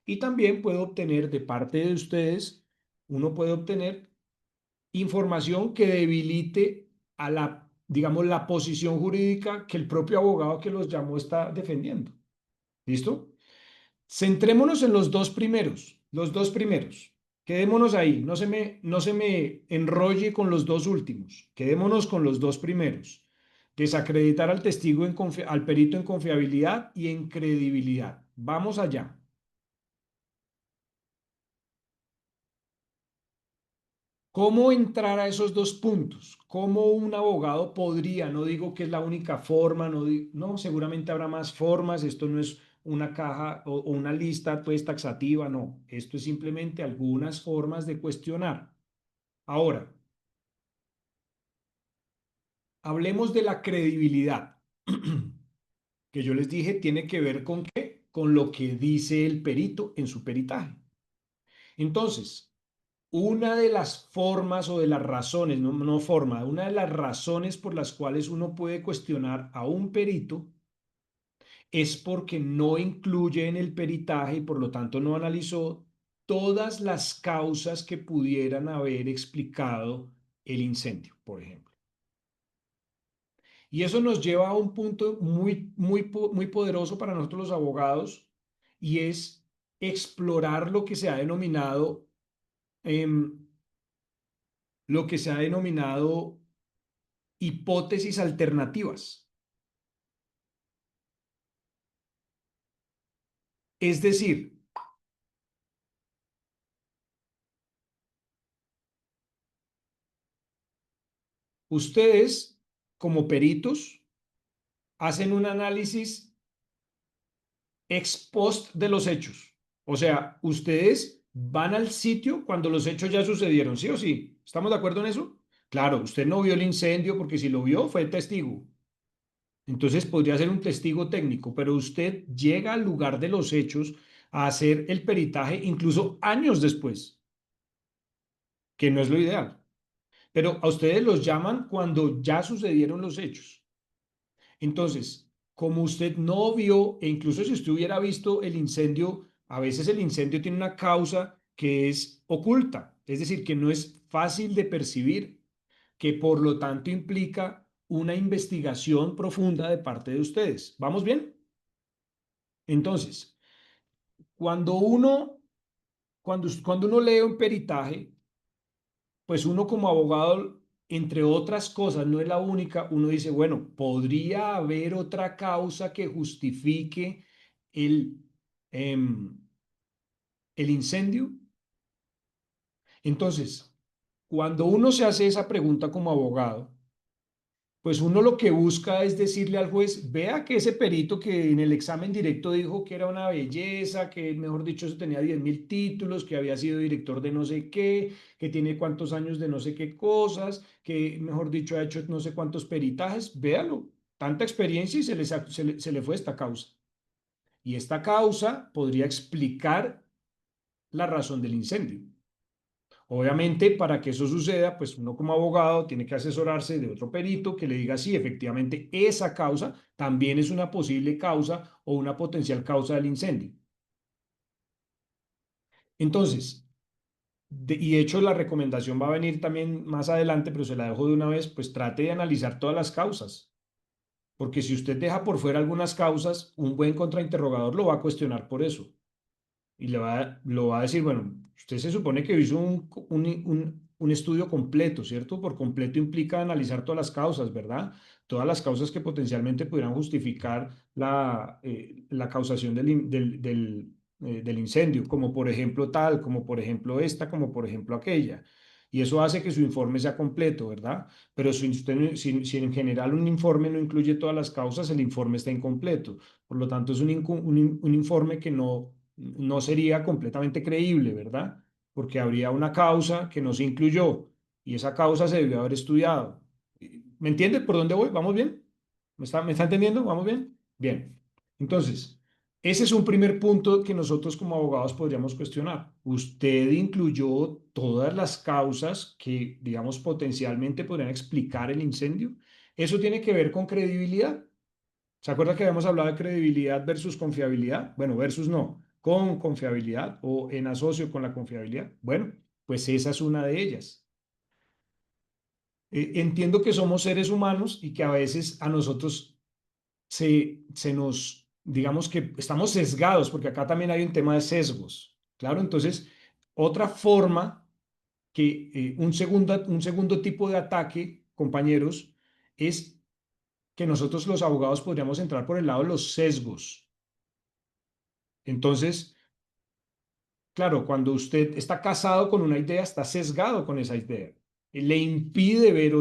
Y también puedo obtener de parte de ustedes, uno puede obtener información que debilite a digamos, la posición jurídica que el propio abogado que los llamó está defendiendo. ¿Listo? Centrémonos en los dos primeros, Quedémonos ahí, no se me enrolle con los dos últimos, quedémonos con los dos primeros. Desacreditar al testigo, al perito en confiabilidad y en credibilidad. Vamos allá. ¿Cómo entrar a esos dos puntos? ¿Cómo un abogado podría? No digo que es la única forma, no, seguramente habrá más formas, esto no es una caja o una lista pues taxativa, no, esto es simplemente algunas formas de cuestionar. Ahora, hablemos de la credibilidad, que yo les dije tiene que ver con qué, con lo que dice el perito en su peritaje. Entonces, una de las formas o de las razones, no forma, una de las razones por las cuales uno puede cuestionar a un perito es porque no incluye en el peritaje y por lo tanto no analizó todas las causas que pudieran haber explicado el incendio, por ejemplo. Y eso nos lleva a un punto muy poderoso para nosotros los abogados, y es explorar em, lo que se ha denominado hipótesis alternativas. Es decir, ustedes como peritos hacen un análisis ex post de los hechos. O sea, ustedes van al sitio cuando los hechos ya sucedieron, ¿sí o sí? ¿Estamos de acuerdo en eso? Claro, usted no vio el incendio porque si lo vio fue testigo. Entonces podría ser un testigo técnico, pero usted llega al lugar de los hechos a hacer el peritaje incluso años después, que no es lo ideal. Pero a ustedes los llaman cuando ya sucedieron los hechos. Entonces, como usted no vio, e incluso si usted hubiera visto el incendio, a veces el incendio tiene una causa que es oculta, es decir, que no es fácil de percibir, que por lo tanto implica una investigación profunda de parte de ustedes. ¿Vamos bien? Entonces, cuando uno, cuando uno lee un peritaje, pues uno como abogado, entre otras cosas, no es la única, uno dice, bueno, podría haber otra causa que justifique el, em, el incendio. Entonces, cuando uno se hace esa pregunta como abogado, pues uno lo que busca es decirle al juez, vea que ese perito que en el examen directo dijo que era una belleza, que mejor dicho eso tenía 10.000 títulos, que había sido director de no sé qué, que tiene cuántos años de no sé qué cosas, que mejor dicho ha hecho no sé cuántos peritajes, véalo, tanta experiencia y se le fue esta causa. Y esta causa podría explicar la razón del incendio. Obviamente, para que eso suceda, pues uno como abogado tiene que asesorarse de otro perito que le diga si efectivamente esa causa también es una posible causa o una potencial causa del incendio. Entonces, y de hecho la recomendación va a venir también más adelante, pero se la dejo de una vez, pues trate de analizar todas las causas, porque si usted deja por fuera algunas causas, un buen contrainterrogador lo va a cuestionar por eso. Y lo va a decir, bueno, usted se supone que hizo un estudio completo, ¿cierto? Por completo implica analizar todas las causas, ¿verdad? Todas las causas que potencialmente pudieran justificar la causación del incendio, como por ejemplo tal, como por ejemplo esta, como por ejemplo aquella. Y eso hace que su informe sea completo, ¿verdad? Pero si en general un informe no incluye todas las causas, el informe está incompleto. Por lo tanto, es un informe que no sería completamente creíble, ¿verdad? Porque habría una causa que no se incluyó y esa causa se debió haber estudiado. ¿Me entiende por dónde voy? ¿Vamos bien? ¿Me está entendiendo? ¿Vamos bien? Bien. Entonces, ese es un primer punto que nosotros como abogados podríamos cuestionar. Usted incluyó todas las causas que, digamos, potencialmente podrían explicar el incendio. Eso tiene que ver con credibilidad. ¿Se acuerda que habíamos hablado de credibilidad versus confiabilidad? Bueno, versus no, con confiabilidad o en asocio con la confiabilidad. Bueno, pues esa es una de ellas. Entiendo que somos seres humanos y que a veces a nosotros digamos que estamos sesgados, porque acá también hay un tema de sesgos. Claro, entonces, otra forma que un segundo tipo de ataque, compañeros, es que nosotros los abogados podríamos entrar por el lado de los sesgos. Entonces, claro, cuando usted está casado con una idea, está sesgado con esa idea. Le impide ver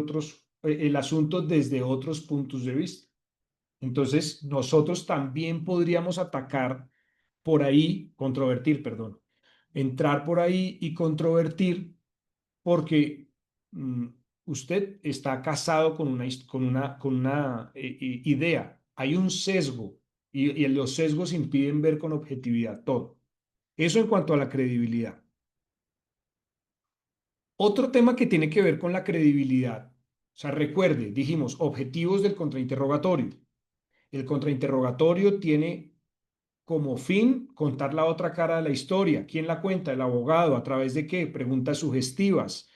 el asunto desde otros puntos de vista. Entonces, nosotros también podríamos atacar por ahí, controvertir, perdón, entrar por ahí y controvertir porque mm, usted está casado con una idea. Hay un sesgo y los sesgos impiden ver con objetividad todo. Eso en cuanto a la credibilidad. Otro tema que tiene que ver con la credibilidad, o sea, recuerde, dijimos objetivos del contrainterrogatorio. El contrainterrogatorio tiene como fin contar la otra cara de la historia. ¿Quién la cuenta? El abogado. ¿A través de qué? Preguntas sugestivas.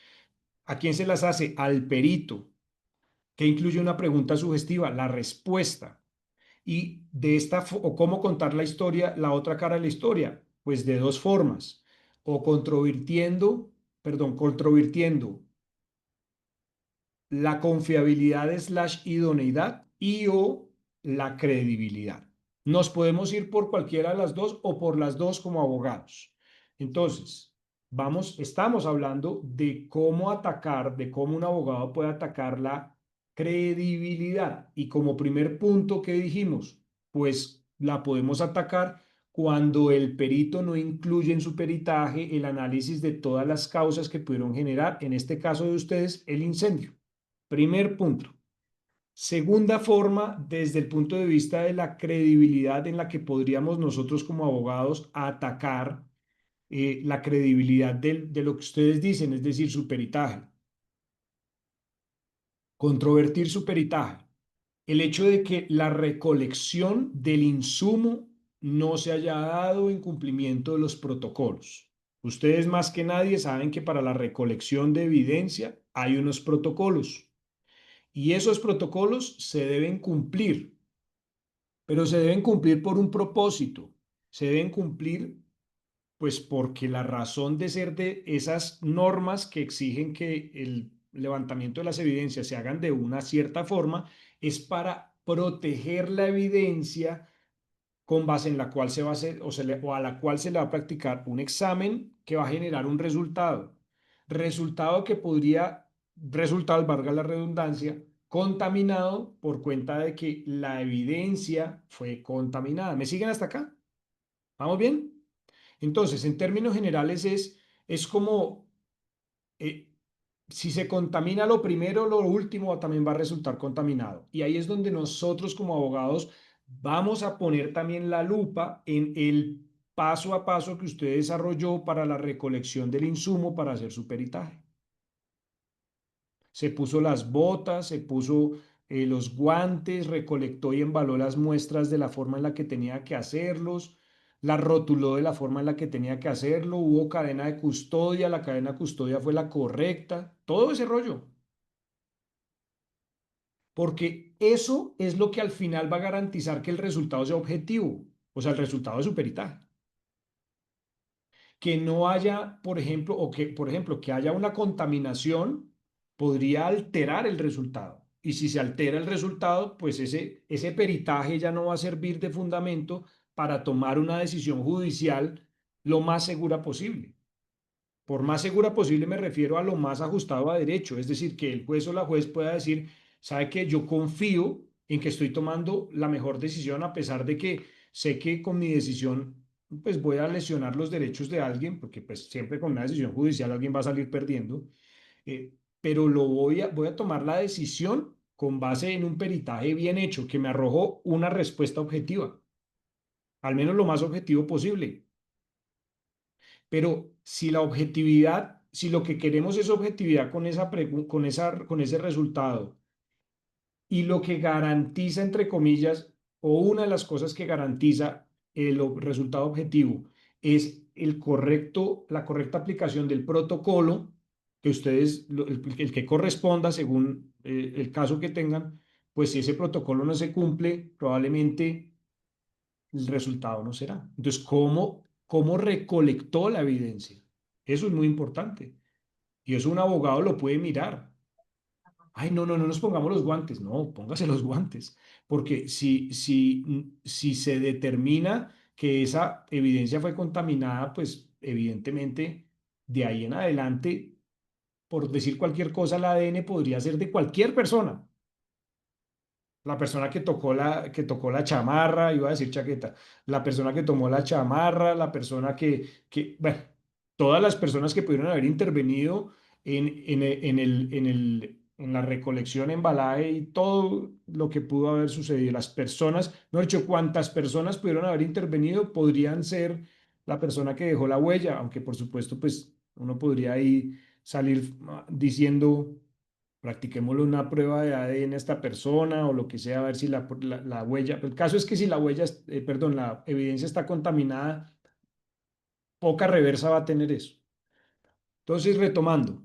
¿A quién se las hace? Al perito. ¿Qué incluye una pregunta sugestiva? La respuesta. Y de o cómo contar la historia, la otra cara de la historia, pues de dos formas, o controvirtiendo la confiabilidad / idoneidad y o la credibilidad. Nos podemos ir por cualquiera de las dos o por las dos como abogados. Entonces, estamos hablando de cómo atacar, de cómo un abogado puede atacar la credibilidad. Y como primer punto que dijimos, pues la podemos atacar cuando el perito no incluye en su peritaje el análisis de todas las causas que pudieron generar, en este caso de ustedes, el incendio. Primer punto. Segunda forma, desde el punto de vista de la credibilidad en la que podríamos nosotros como abogados atacar la credibilidad de lo que ustedes dicen, es decir, su peritaje. Controvertir su peritaje. El hecho de que la recolección del insumo no se haya dado en cumplimiento de los protocolos. Ustedes más que nadie saben que para la recolección de evidencia hay unos protocolos. Y esos protocolos se deben cumplir, pero se deben cumplir por un propósito. Se deben cumplir, pues porque la razón de ser de esas normas que exigen que el levantamiento de las evidencias se hagan de una cierta forma es para proteger la evidencia con base en la cual se va a hacer o a la cual se le va a practicar un examen que va a generar un resultado. Resultado que podría resultar, valga la redundancia, contaminado por cuenta de que la evidencia fue contaminada. ¿Me siguen hasta acá? ¿Vamos bien? Entonces, en términos generales es como eh, si se contamina lo primero, lo último también va a resultar contaminado. Y ahí es donde nosotros como abogados vamos a poner también la lupa en el paso a paso que usted desarrolló para la recolección del insumo para hacer su peritaje. Se puso las botas, se puso los guantes, recolectó y embaló las muestras de la forma en la que tenía que hacerlos, las rotuló de la forma en la que tenía que hacerlo, hubo cadena de custodia, la cadena de custodia fue la correcta, todo ese rollo. Porque eso es lo que al final va a garantizar que el resultado sea objetivo, o sea, el resultado de su peritaje. Que no haya, por ejemplo, que haya una contaminación podría alterar el resultado. Y si se altera el resultado, pues ese peritaje ya no va a servir de fundamento para tomar una decisión judicial lo más segura posible. Por más segura posible me refiero a lo más ajustado a derecho, es decir, que el juez o la juez pueda decir, sabe que yo confío en que estoy tomando la mejor decisión a pesar de que sé que con mi decisión pues voy a lesionar los derechos de alguien, porque pues siempre con una decisión judicial alguien va a salir perdiendo, pero voy a tomar la decisión con base en un peritaje bien hecho que me arrojó una respuesta objetiva, al menos lo más objetivo posible. Pero si la objetividad, si lo que queremos es objetividad con ese resultado y lo que garantiza, entre comillas, o una de las cosas que garantiza el resultado objetivo es la correcta aplicación del protocolo que ustedes, el que corresponda según el caso que tengan, pues si ese protocolo no se cumple, probablemente el resultado no será. Entonces, ¿cómo recolectó la evidencia? Eso es muy importante. Y eso un abogado lo puede mirar. Ay, no nos pongamos los guantes. No, póngase los guantes. Porque si se determina que esa evidencia fue contaminada, pues evidentemente de ahí en adelante, por decir cualquier cosa, el ADN podría ser de cualquier persona. La persona que tocó la chamarra, iba a decir chaqueta, la persona que tomó la chamarra, la persona bueno, todas las personas que pudieron haber intervenido en la recolección, embalaje y todo lo que pudo haber sucedido. Las personas, no he dicho cuántas personas pudieron haber intervenido, podrían ser la persona que dejó la huella, aunque por supuesto, pues uno podría ahí salir diciendo practiquémosle una prueba de ADN a esta persona o lo que sea, a ver si la huella, el caso es que si la huella, perdón, la evidencia está contaminada, poca reversa va a tener eso. Entonces, retomando,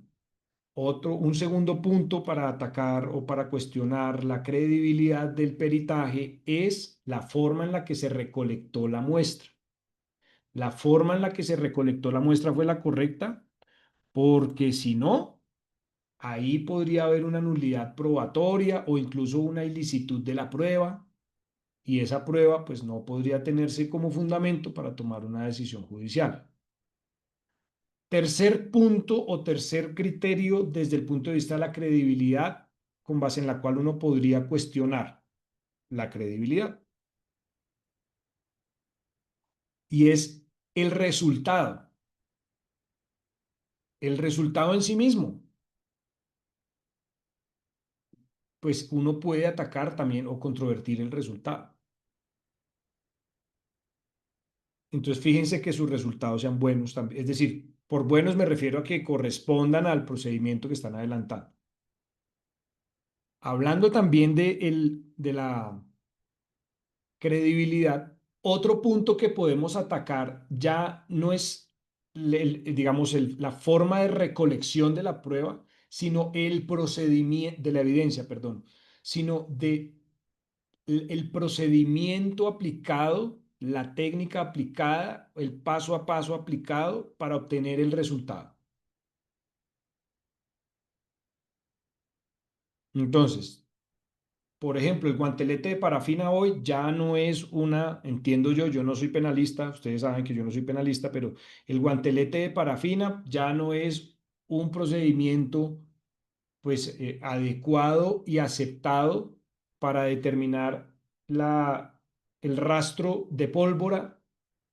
un segundo punto para atacar o para cuestionar la credibilidad del peritaje es la forma en la que se recolectó la muestra. La forma en la que se recolectó la muestra fue la correcta, porque si no, ahí podría haber una nulidad probatoria o incluso una ilicitud de la prueba, y esa prueba pues no podría tenerse como fundamento para tomar una decisión judicial. Tercer punto o tercer criterio desde el punto de vista de la credibilidad, con base en la cual uno podría cuestionar la credibilidad, y es el resultado. El resultado en sí mismo, pues uno puede atacar también o controvertir el resultado. Entonces, fíjense que sus resultados sean buenos también. Es decir, por buenos me refiero a que correspondan al procedimiento que están adelantando. Hablando también de la credibilidad, otro punto que podemos atacar ya no es, digamos, la forma de recolección de la prueba, sino el procedimiento de la evidencia, perdón, sino el procedimiento aplicado, la técnica aplicada, el paso a paso aplicado para obtener el resultado. Entonces, por ejemplo, el guantelete de parafina hoy ya no es entiendo yo no soy penalista, ustedes saben que yo no soy penalista, pero el guantelete de parafina ya no es un procedimiento pues adecuado y aceptado para determinar el rastro de pólvora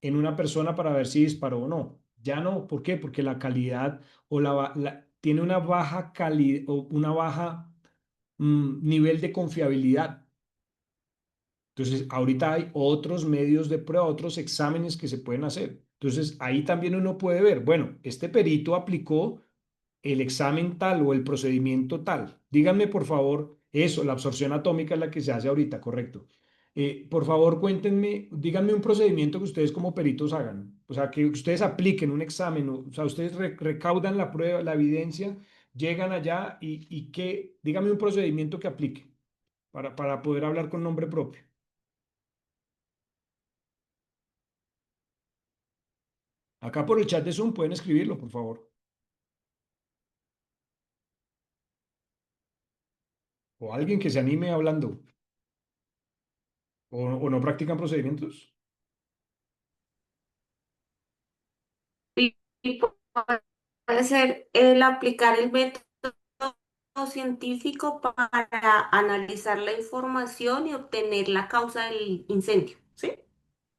en una persona para ver si disparó o no. Ya no, ¿por qué? Porque la calidad o tiene una baja calidad o una baja nivel de confiabilidad. Entonces, ahorita hay otros medios de prueba, otros exámenes que se pueden hacer. Entonces, ahí también uno puede ver, bueno, este perito aplicó el examen tal o el procedimiento tal. Díganme, por favor, eso, la absorción atómica es la que se hace ahorita, correcto. Por favor, cuéntenme, díganme un procedimiento que ustedes como peritos hagan. O sea, que ustedes apliquen un examen, o sea, ustedes recaudan la prueba, la evidencia, llegan allá y díganme un procedimiento que aplique para poder hablar con nombre propio. Acá por el chat de Zoom pueden escribirlo, por favor. O alguien que se anime hablando. O no practican procedimientos. Y puede ser el aplicar el método científico para analizar la información y obtener la causa del incendio, ¿sí?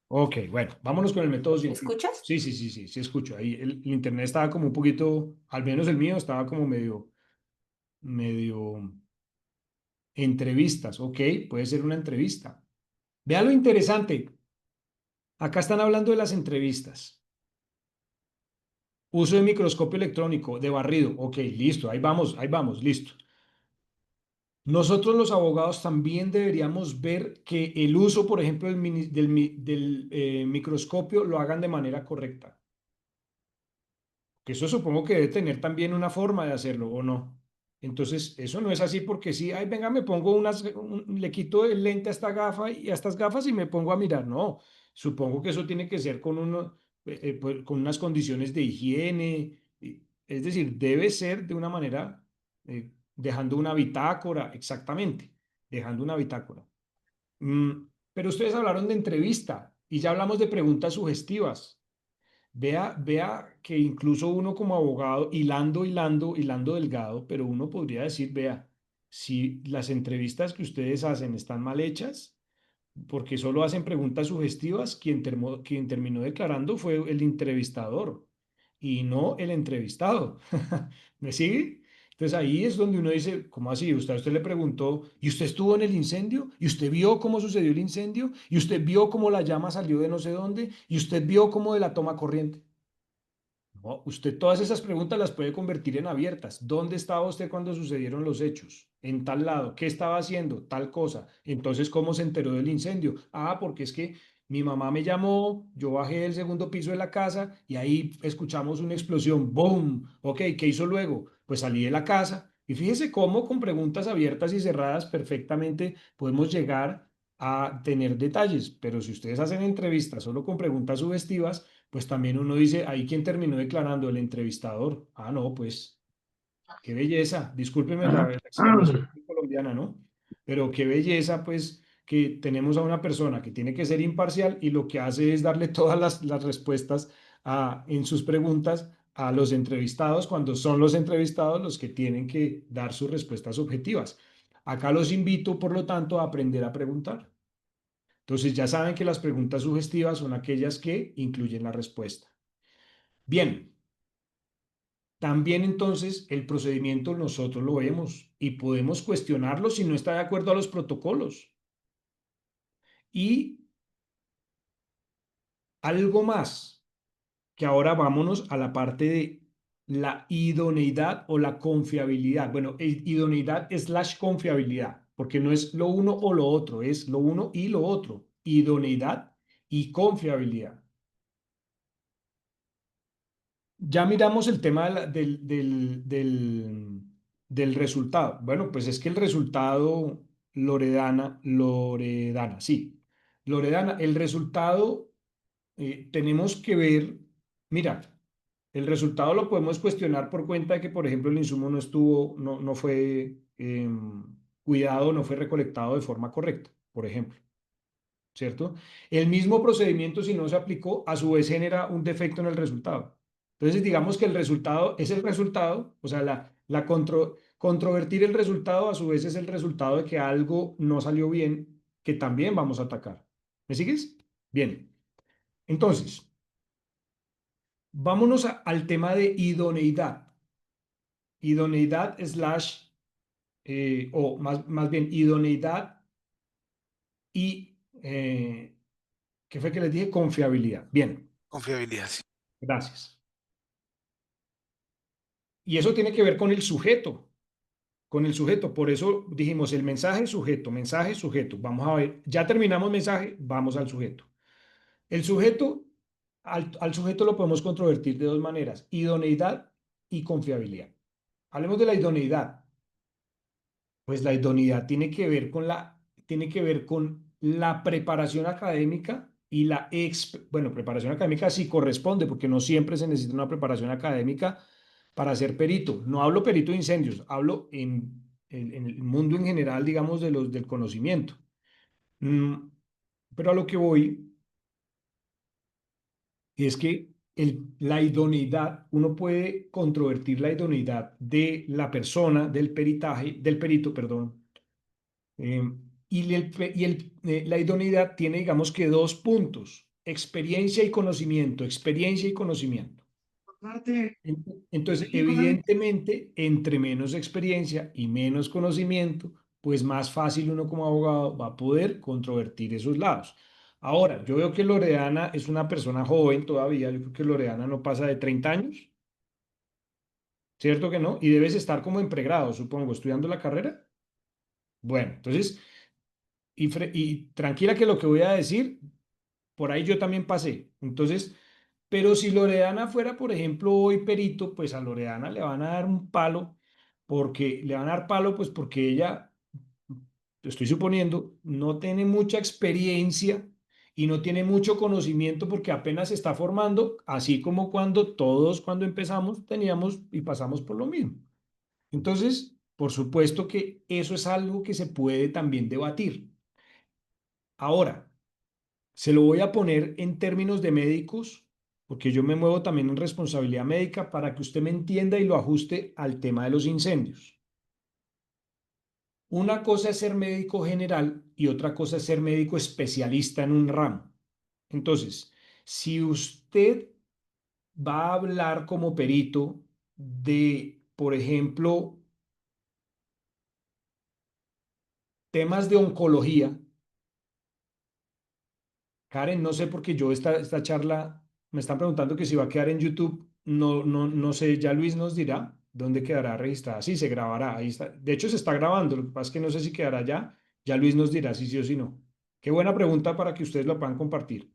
Ok, bueno, vámonos con el método ¿Me científico. escuchas? Sí, escucho. Ahí el internet estaba como un poquito, al menos el mío, estaba como medio entrevistas. Ok, puede ser una entrevista. Vea lo interesante. Acá están hablando de las entrevistas. Uso de microscopio electrónico, de barrido. Ok, listo, ahí vamos, listo. Nosotros los abogados también deberíamos ver que el uso, por ejemplo, del microscopio lo hagan de manera correcta. Que eso supongo que debe tener también una forma de hacerlo, ¿o no? Entonces, eso no es así porque sí, ay, venga, me pongo le quito el lente a esta gafa y a estas gafas y me pongo a mirar. No, supongo que eso tiene que ser pues, con unas condiciones de higiene. Es decir, debe ser de una manera, dejando una bitácora, exactamente, dejando una bitácora. Pero ustedes hablaron de entrevista y ya hablamos de preguntas sugestivas. Vea que incluso uno como abogado, hilando delgado, pero uno podría decir, vea, si las entrevistas que ustedes hacen están mal hechas, porque solo hacen preguntas sugestivas, quien terminó declarando fue el entrevistador y no el entrevistado. ¿Me sigue? Entonces ahí es donde uno dice, ¿cómo así? Usted le preguntó, ¿y usted estuvo en el incendio? ¿Y usted vio cómo sucedió el incendio? ¿Y usted vio cómo la llama salió de no sé dónde? ¿Y usted vio cómo de la toma corriente? No, usted todas esas preguntas las puede convertir en abiertas. ¿Dónde estaba usted cuando sucedieron los hechos? En tal lado. ¿Qué estaba haciendo? Tal cosa. Entonces, ¿cómo se enteró del incendio? Ah, porque es que mi mamá me llamó, yo bajé del segundo piso de la casa y ahí escuchamos una explosión. ¡Boom! Ok, ¿qué hizo luego? Pues salí de la casa. Y fíjese cómo con preguntas abiertas y cerradas perfectamente podemos llegar a tener detalles. Pero si ustedes hacen entrevistas solo con preguntas sugestivas, pues también uno dice, ahí quién terminó declarando, el entrevistador. Ah, no, pues qué belleza. Discúlpeme la exclamación colombiana, ¿no? Pero qué belleza, pues, que tenemos a una persona que tiene que ser imparcial y lo que hace es darle todas las respuestas en sus preguntas a los entrevistados cuando son los entrevistados los que tienen que dar sus respuestas objetivas. Acá los invito, por lo tanto, a aprender a preguntar. Entonces ya saben que las preguntas sugestivas son aquellas que incluyen la respuesta. Bien, también entonces el procedimiento nosotros lo vemos y podemos cuestionarlo si no está de acuerdo a los protocolos. Y algo más, que ahora vámonos a la parte de la idoneidad o la confiabilidad. Bueno, idoneidad slash confiabilidad, porque no es lo uno o lo otro, es lo uno y lo otro. Idoneidad y confiabilidad. Ya miramos el tema del resultado. Bueno, pues es que el resultado, Loredana, sí. Loredana, el resultado tenemos que ver, mira, el resultado lo podemos cuestionar por cuenta de que, por ejemplo, el insumo no estuvo, no fue cuidado, no fue recolectado de forma correcta, por ejemplo. ¿Cierto? El mismo procedimiento, si no se aplicó, a su vez genera un defecto en el resultado. Entonces, digamos que el resultado es el resultado, o sea, controvertir el resultado a su vez es el resultado de que algo no salió bien, que también vamos a atacar. ¿Me sigues? Bien. Entonces, vámonos al tema de idoneidad. Idoneidad slash, o más bien, idoneidad y, ¿qué fue que les dije? Confiabilidad. Bien. Confiabilidad, sí. Gracias. Y eso tiene que ver con el sujeto, con el sujeto. Por eso dijimos el mensaje, sujeto, mensaje, sujeto. Vamos a ver, ya terminamos mensaje, vamos al sujeto. El sujeto, al sujeto lo podemos controvertir de dos maneras, idoneidad y confiabilidad. Hablemos de la idoneidad. Pues la idoneidad tiene que ver con la preparación académica y bueno, preparación académica sí corresponde, porque no siempre se necesita una preparación académica para ser perito. No hablo perito de incendios, hablo en el mundo en general, digamos, del conocimiento. Pero a lo que voy es que la idoneidad, uno puede controvertir la idoneidad de la persona, del peritaje, del perito, perdón, la idoneidad tiene, digamos que dos puntos, experiencia y conocimiento, experiencia y conocimiento. Entonces, evidentemente, entre menos experiencia y menos conocimiento, pues más fácil uno como abogado va a poder controvertir esos lados. Ahora, yo veo que Loredana es una persona joven todavía, yo creo que Loredana no pasa de 30 años, ¿cierto que no? Y debes estar como en pregrado, supongo, estudiando la carrera. Bueno, entonces, y tranquila que lo que voy a decir, por ahí yo también pasé. Entonces, pero si Loredana fuera, por ejemplo, hoy perito, pues a Loredana le van a dar un palo, porque le van a dar palo, pues porque ella, estoy suponiendo, no tiene mucha experiencia y no tiene mucho conocimiento porque apenas se está formando, así como cuando todos, cuando empezamos, teníamos y pasamos por lo mismo. Entonces, por supuesto que eso es algo que se puede también debatir. Ahora, se lo voy a poner en términos de médicos, porque yo me muevo también en responsabilidad médica para que usted me entienda y lo ajuste al tema de los incendios. Una cosa es ser médico general y otra cosa es ser médico especialista en un ramo. Entonces, si usted va a hablar como perito de, por ejemplo, temas de oncología, Karen, no sé porque yo esta charla me están preguntando que si va a quedar en YouTube. no sé, ya Luis nos dirá dónde quedará registrada. Sí, se grabará, ahí está. De hecho, se está grabando, lo que pasa es que no sé si quedará ya Luis nos dirá si sí o si no. Qué buena pregunta para que ustedes lo puedan compartir.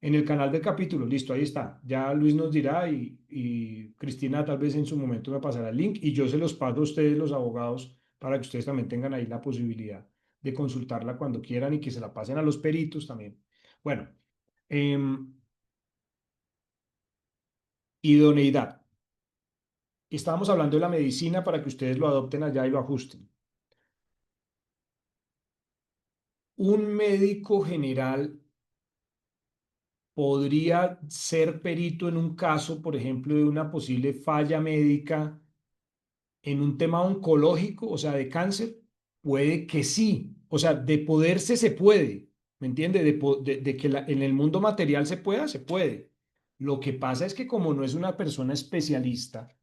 En el canal del capítulo, listo, ahí está. Ya Luis nos dirá y Cristina tal vez en su momento me pasará el link y yo se los paso a ustedes, los abogados, para que ustedes también tengan ahí la posibilidad de consultarla cuando quieran y que se la pasen a los peritos también. Bueno, em, idoneidad. Estábamos hablando de la medicina para que ustedes lo adopten allá y lo ajusten. Un médico general podría ser perito en un caso, por ejemplo, de una posible falla médica en un tema oncológico, o sea, de cáncer. Puede que sí, o sea, de poderse se puede, ¿me entiende? De que en el mundo material se pueda, se puede. Lo que pasa es que como no es una persona especialista,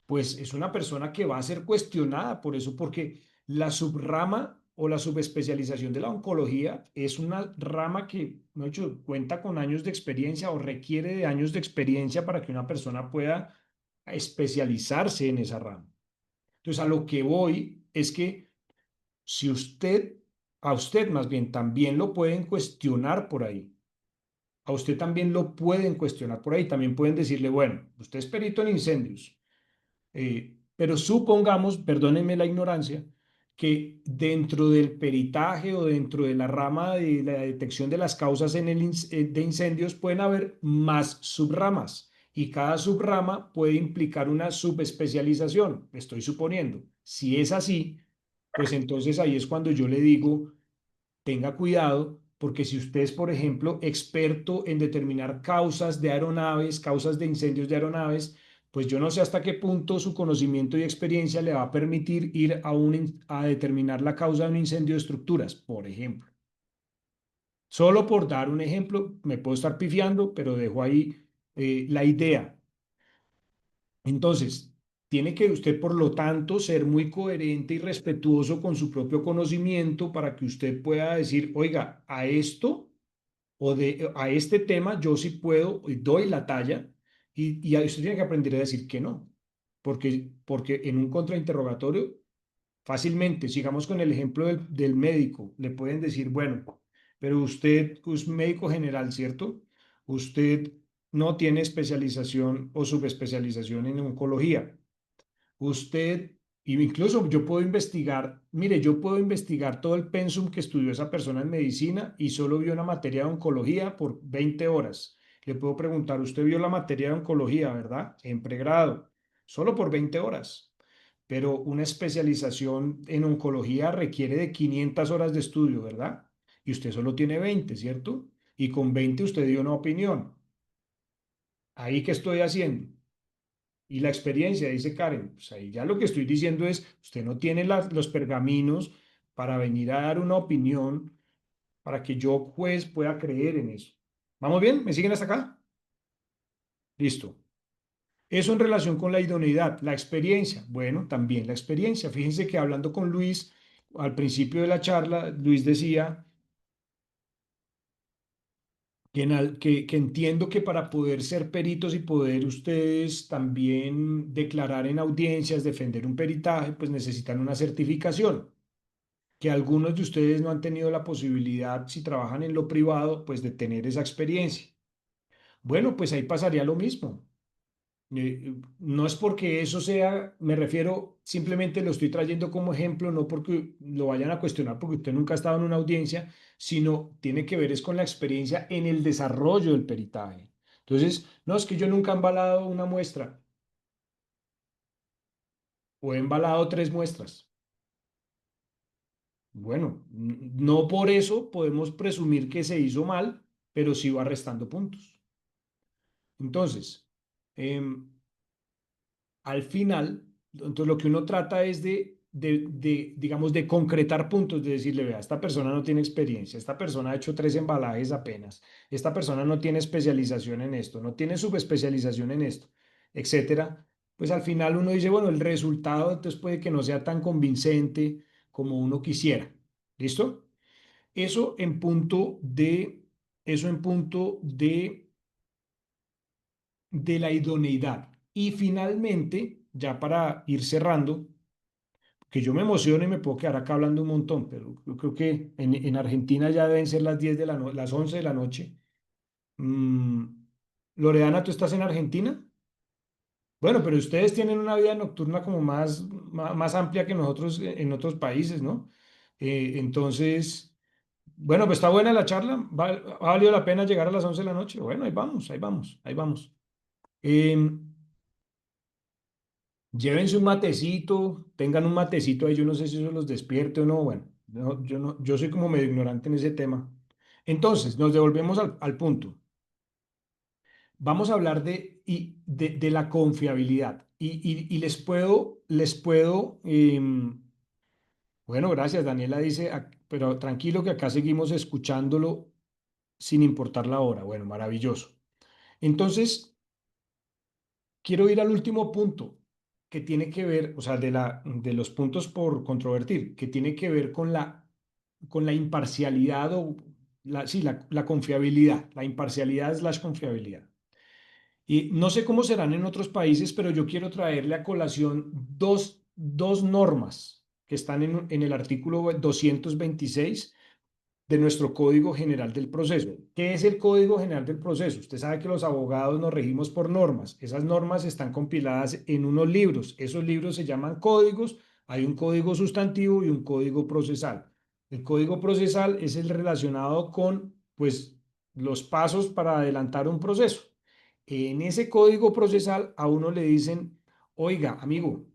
pues es una persona que va a ser cuestionada por eso, porque la subrama o la subespecialización de la oncología es una rama que, no he hecho, cuenta con años de experiencia o requiere de años de experiencia para que una persona pueda especializarse en esa rama. Entonces, a lo que voy es que si a usted más bien también lo pueden cuestionar por ahí, a usted también lo pueden cuestionar por ahí, también pueden decirle, bueno, usted es perito en incendios. Pero supongamos, perdónenme la ignorancia, que dentro del peritaje o dentro de la rama de la detección de las causas de incendios pueden haber más subramas y cada subrama puede implicar una subespecialización, estoy suponiendo. Si es así, pues entonces ahí es cuando yo le digo, tenga cuidado, porque si usted es, por ejemplo, experto en determinar causas de aeronaves, causas de incendios de aeronaves, pues yo no sé hasta qué punto su conocimiento y experiencia le va a permitir ir a determinar la causa de un incendio de estructuras, por ejemplo. Solo por dar un ejemplo, me puedo estar pifiando, pero dejo ahí la idea. Entonces, tiene que usted, por lo tanto, ser muy coherente y respetuoso con su propio conocimiento para que usted pueda decir, oiga, a esto a este tema yo sí puedo y doy la talla y ahí usted tiene que aprender a decir que no, porque en un contrainterrogatorio fácilmente, sigamos con el ejemplo del médico, le pueden decir, bueno, pero usted es médico general, ¿cierto? Usted no tiene especialización o subespecialización en oncología. Usted, incluso yo puedo investigar, mire, yo puedo investigar todo el pensum que estudió esa persona en medicina y solo vio una materia de oncología por 20 horas. Le puedo preguntar, usted vio la materia de oncología, ¿verdad? En pregrado, solo por 20 horas. Pero una especialización en oncología requiere de 500 horas de estudio, ¿verdad? Y usted solo tiene 20, ¿cierto? Y con 20 usted dio una opinión. ¿Ahí qué estoy haciendo? Y la experiencia, dice Karen, pues ahí ya lo que estoy diciendo es, usted no tiene los pergaminos para venir a dar una opinión para que yo, juez, pueda creer en eso. ¿Vamos bien? ¿Me siguen hasta acá? Listo. Eso en relación con la idoneidad, la experiencia. Bueno, también la experiencia. Fíjense que hablando con Luis, al principio de la charla, Luis decía que entiendo que para poder ser peritos y poder ustedes también declarar en audiencias, defender un peritaje, pues necesitan una certificación, que algunos de ustedes no han tenido la posibilidad, si trabajan en lo privado, pues de tener esa experiencia. Bueno, pues ahí pasaría lo mismo. No es porque eso sea, me refiero, simplemente lo estoy trayendo como ejemplo, no porque lo vayan a cuestionar porque usted nunca ha estado en una audiencia, sino tiene que ver es con la experiencia en el desarrollo del peritaje. Entonces, no es que yo nunca he embalado una muestra o he embalado 3 muestras. Bueno, no por eso podemos presumir que se hizo mal, pero sí va restando puntos. Entonces, al final, entonces lo que uno trata es digamos, de concretar puntos, de decirle, vea, esta persona no tiene experiencia, esta persona ha hecho 3 embalajes apenas, esta persona no tiene especialización en esto, no tiene subespecialización en esto, etcétera. Pues al final uno dice, bueno, el resultado entonces puede que no sea tan convincente como uno quisiera. ¿Listo? Eso en punto de de la idoneidad. Y finalmente, ya para ir cerrando, que yo me emociono y me puedo quedar acá hablando un montón, pero yo creo que en Argentina ya deben ser las 10 de la las 11 de la noche. Mm, Loredana, ¿tú estás en Argentina? Bueno, pero ustedes tienen una vida nocturna como más amplia que nosotros en otros países, ¿no? Entonces, bueno, pues está buena la charla. ¿Ha valido la pena llegar a las 11 de la noche? Bueno, ahí vamos, ahí vamos, ahí vamos. Llévense un matecito, tengan un matecito ahí, yo no sé si eso los despierte o no, bueno, yo no, yo soy como medio ignorante en ese tema. Entonces, nos devolvemos al punto. Vamos a hablar de la confiabilidad y bueno, gracias, Daniela dice, pero tranquilo que acá seguimos escuchándolo sin importar la hora. Bueno, maravilloso. Entonces, quiero ir al último punto que tiene que ver, o sea, de los puntos por controvertir, que tiene que ver con la imparcialidad o sí, la confiabilidad, la imparcialidad es la confiabilidad. Y no sé cómo serán en otros países, pero yo quiero traerle a colación dos normas que están en el artículo 226 de nuestro Código General del Proceso. ¿Qué es el Código General del Proceso? Usted sabe que los abogados nos regimos por normas. Esas normas están compiladas en unos libros. Esos libros se llaman códigos. Hay un código sustantivo y un código procesal. El código procesal es el relacionado con, pues, los pasos para adelantar un proceso. En ese código procesal a uno le dicen, oiga, amigo,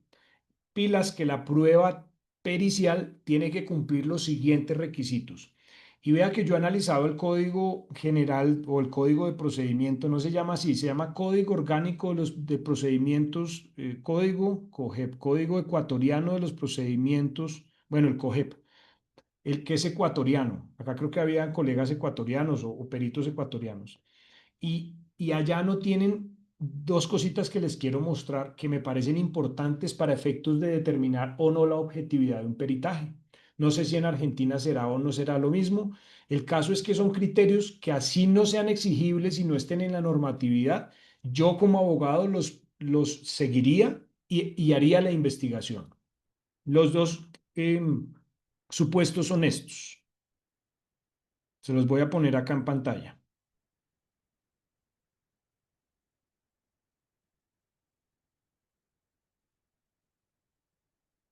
pilas que la prueba pericial tiene que cumplir los siguientes requisitos. Y vea que yo he analizado el código general o el código de procedimiento, no se llama así, se llama Código Orgánico de Procedimientos, código COGEP, Código Ecuatoriano de los Procedimientos, bueno, el COGEP, el que es ecuatoriano. Acá creo que había colegas ecuatorianos o peritos ecuatorianos. Y allá no tienen dos cositas que les quiero mostrar que me parecen importantes para efectos de determinar o no la objetividad de un peritaje. No sé si en Argentina será o no será lo mismo. El caso es que son criterios que así no sean exigibles y no estén en la normatividad. Yo como abogado los seguiría y haría la investigación. Los dos supuestos son estos. Se los voy a poner acá en pantalla.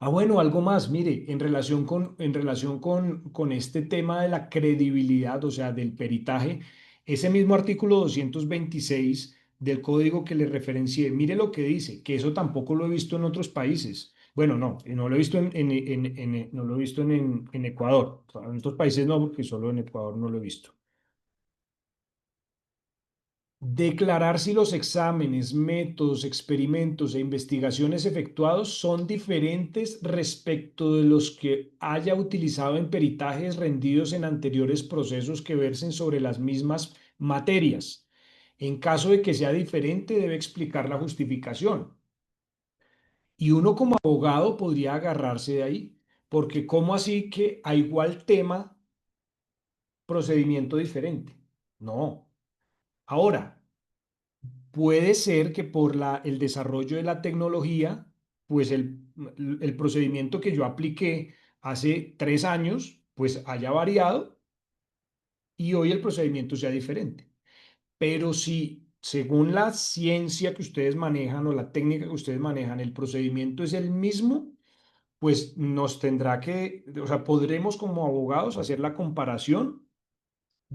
Bueno, algo más, mire, en relación con este tema de la credibilidad, o sea, del peritaje, ese mismo artículo 226 del código que le referencié, mire lo que dice, que eso tampoco lo he visto en otros países. Bueno, no lo he visto no lo he visto en Ecuador. En otros países no, porque solo en Ecuador no lo he visto. Declarar si los exámenes, métodos, experimentos e investigaciones efectuados son diferentes respecto de los que haya utilizado en peritajes rendidos en anteriores procesos que versen sobre las mismas materias. En caso de que sea diferente, debe explicar la justificación. Y uno como abogado podría agarrarse de ahí, porque ¿cómo así que a igual tema, procedimiento diferente? No. Ahora, puede ser que por el desarrollo de la tecnología, pues el procedimiento que yo apliqué hace 3 años, pues haya variado y hoy el procedimiento sea diferente. Pero si, según la ciencia que ustedes manejan o la técnica que ustedes manejan, el procedimiento es el mismo, pues nos tendrá que, o sea, podremos como abogados hacer la comparación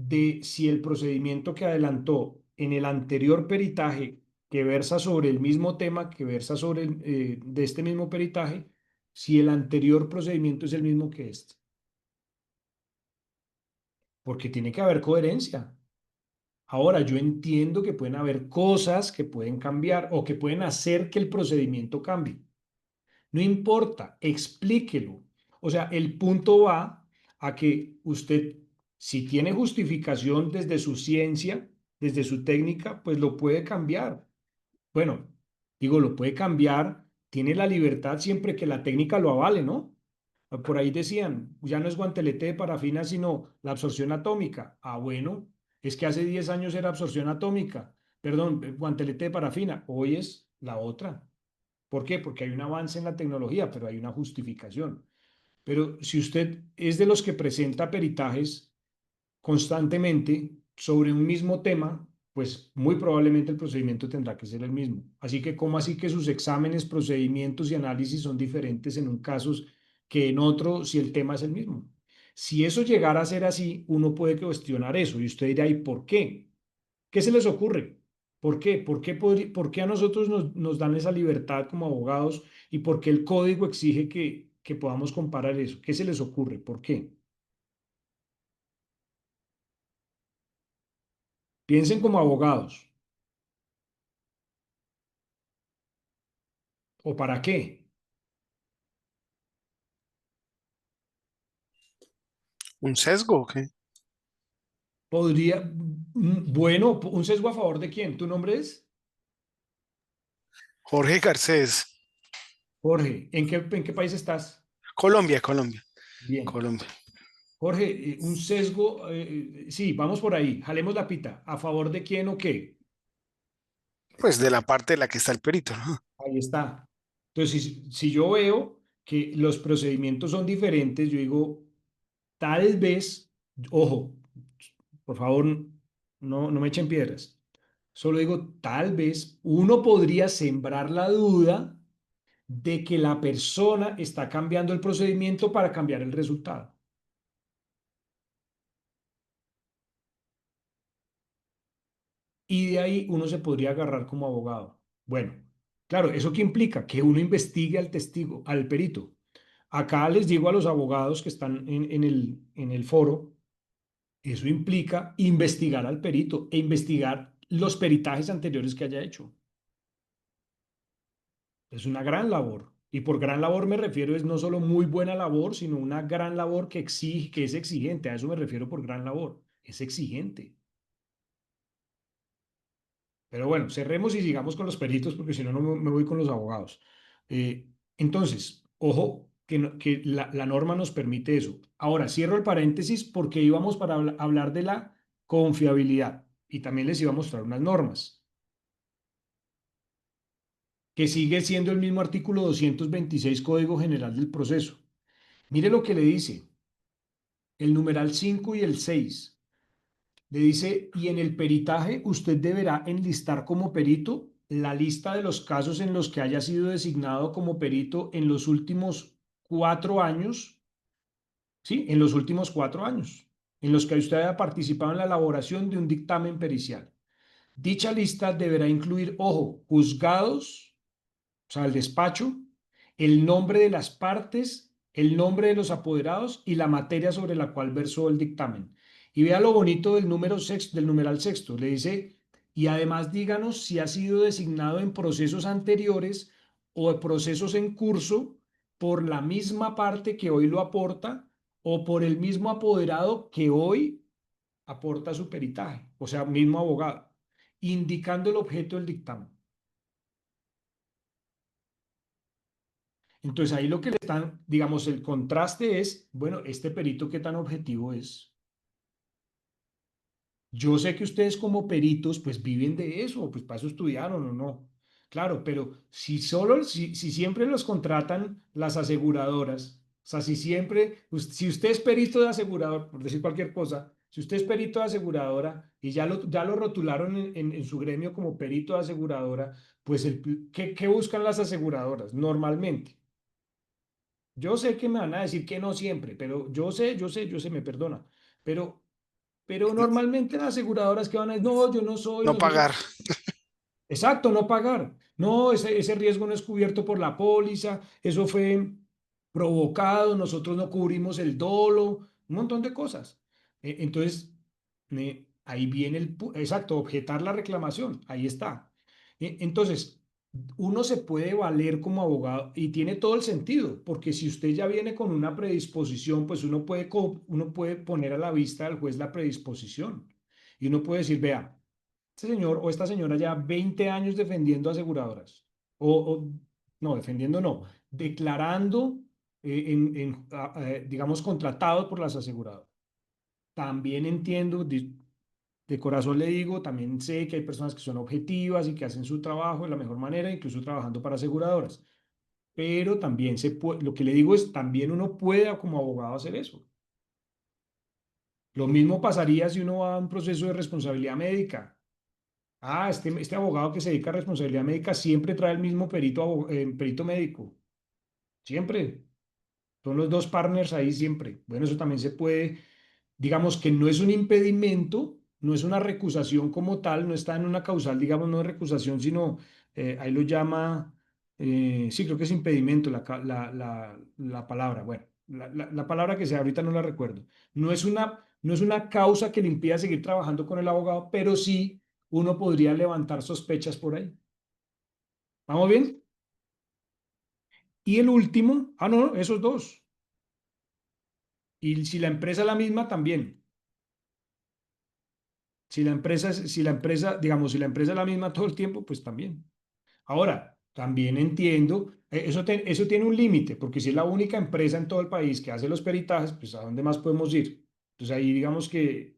de si el procedimiento que adelantó en el anterior peritaje que versa sobre el mismo tema, que versa sobre de este mismo peritaje, si el anterior procedimiento es el mismo que este. Porque tiene que haber coherencia. Ahora, yo entiendo que pueden haber cosas que pueden cambiar o que pueden hacer que el procedimiento cambie. No importa, explíquelo. O sea, el punto va a que usted, si tiene justificación desde su ciencia, desde su técnica, pues lo puede cambiar. Bueno, digo, lo puede cambiar, tiene la libertad siempre que la técnica lo avale, ¿no? Por ahí decían, ya no es guantelete de parafina, sino la absorción atómica. Bueno, es que hace 10 años era absorción atómica. perdón, guantelete de parafina, hoy es la otra. ¿Por qué? Porque hay un avance en la tecnología, pero hay una justificación. Pero si usted es de los que presenta peritajes constantemente sobre un mismo tema, pues muy probablemente el procedimiento tendrá que ser el mismo. Así que, ¿cómo así que sus exámenes, procedimientos y análisis son diferentes en un caso que en otro si el tema es el mismo? Si eso llegara a ser así, uno puede cuestionar eso y usted dirá, ¿y por qué? ¿Qué se les ocurre? ¿Por qué? ¿Por qué a nosotros nos dan esa libertad como abogados y por qué el código exige que podamos comparar eso? ¿Qué se les ocurre? ¿Por qué? Piensen como abogados. ¿O para qué? ¿Un sesgo o qué? Podría, bueno, ¿un sesgo a favor de quién? ¿Tu nombre es? Jorge Garcés. Jorge. ¿En qué país estás? Colombia, Colombia, Bien. Colombia. Jorge, un sesgo, sí, vamos por ahí, jalemos la pita. ¿A favor de quién o qué? Pues de la parte de la que está el perito, ¿no? Ahí está. Entonces, si yo veo que los procedimientos son diferentes, yo digo, tal vez, ojo, por favor, no me echen piedras. Solo digo, tal vez uno podría sembrar la duda de que la persona está cambiando el procedimiento para cambiar el resultado. Y de ahí uno se podría agarrar como abogado. Bueno, claro, ¿eso qué implica? Que uno investigue al testigo, al perito. Acá les digo a los abogados que están en el foro, eso implica investigar al perito e investigar los peritajes anteriores que haya hecho. Es una gran labor. Y por gran labor me refiero es no solo muy buena labor, sino una gran labor que exige, que es exigente. A eso me refiero por gran labor. Es exigente. Pero bueno, cerremos y sigamos con los peritos porque si no, no me voy con los abogados. Entonces, ojo, que la norma nos permite eso. Ahora, cierro el paréntesis porque íbamos para hablar de la confiabilidad y también les iba a mostrar unas normas, que sigue siendo el mismo artículo 226 Código General del Proceso. Mire lo que le dice el numeral 5 y el 6. Le dice, y en el peritaje usted deberá enlistar como perito la lista de los casos en los que haya sido designado como perito en los últimos 4 años, ¿sí? En los últimos 4 años, en los que usted haya participado en la elaboración de un dictamen pericial. Dicha lista deberá incluir, ojo, juzgados, o sea, el despacho, el nombre de las partes, el nombre de los apoderados y la materia sobre la cual versó el dictamen. Y vea lo bonito del número sexto, del numeral sexto. Le dice, y además díganos si ha sido designado en procesos anteriores o procesos en curso por la misma parte que hoy lo aporta o por el mismo apoderado que hoy aporta su peritaje, o sea, mismo abogado, indicando el objeto del dictamen. Entonces ahí lo que le están, digamos, el contraste es, bueno, este perito qué tan objetivo es. Yo sé que ustedes como peritos pues viven de eso, pues para eso estudiaron o no. Claro, pero si siempre los contratan las aseguradoras, o sea, si siempre, si usted es perito de asegurador, por decir cualquier cosa, si usted es perito de aseguradora y ya lo rotularon en su gremio como perito de aseguradora, pues ¿qué buscan las aseguradoras normalmente? Yo sé que me van a decir que no siempre, pero yo sé, me perdona. Pero normalmente las aseguradoras que van a decir, no, yo no soy, No nosotros. pagar. Exacto, no pagar. No, ese riesgo no es cubierto por la póliza, eso fue provocado, nosotros no cubrimos el dolo, un montón de cosas. Entonces, ahí viene exacto, objetar la reclamación, ahí está. Entonces, uno se puede valer como abogado y tiene todo el sentido, porque si usted ya viene con una predisposición, pues uno puede poner a la vista del juez la predisposición y uno puede decir, vea, este señor o esta señora ya 20 años defendiendo aseguradoras, no, defendiendo no, declarando, digamos, contratados por las aseguradoras. También entiendo, de corazón le digo, también sé que hay personas que son objetivas y que hacen su trabajo de la mejor manera, incluso trabajando para aseguradoras. Pero también se puede, lo que le digo es, también uno puede como abogado hacer eso. Lo mismo pasaría si uno va a un proceso de responsabilidad médica. Ah, este abogado que se dedica a responsabilidad médica siempre trae el mismo perito médico. Siempre. Son los dos partners ahí siempre. Bueno, eso también se puede, digamos que no es un impedimento, no es una recusación como tal, no está en una causal, digamos, no es recusación, sino ahí lo llama, sí, creo que es impedimento la palabra. Bueno, la palabra que sea, ahorita no la recuerdo. No es una causa que le impida seguir trabajando con el abogado, pero sí uno podría levantar sospechas por ahí. ¿Vamos bien? Y el último, no, esos dos. Y si la empresa es la misma, también. Digamos, si la empresa es la misma todo el tiempo, pues también. Ahora, también entiendo, eso tiene un límite, porque si es la única empresa en todo el país que hace los peritajes, pues ¿a dónde más podemos ir? Entonces ahí digamos que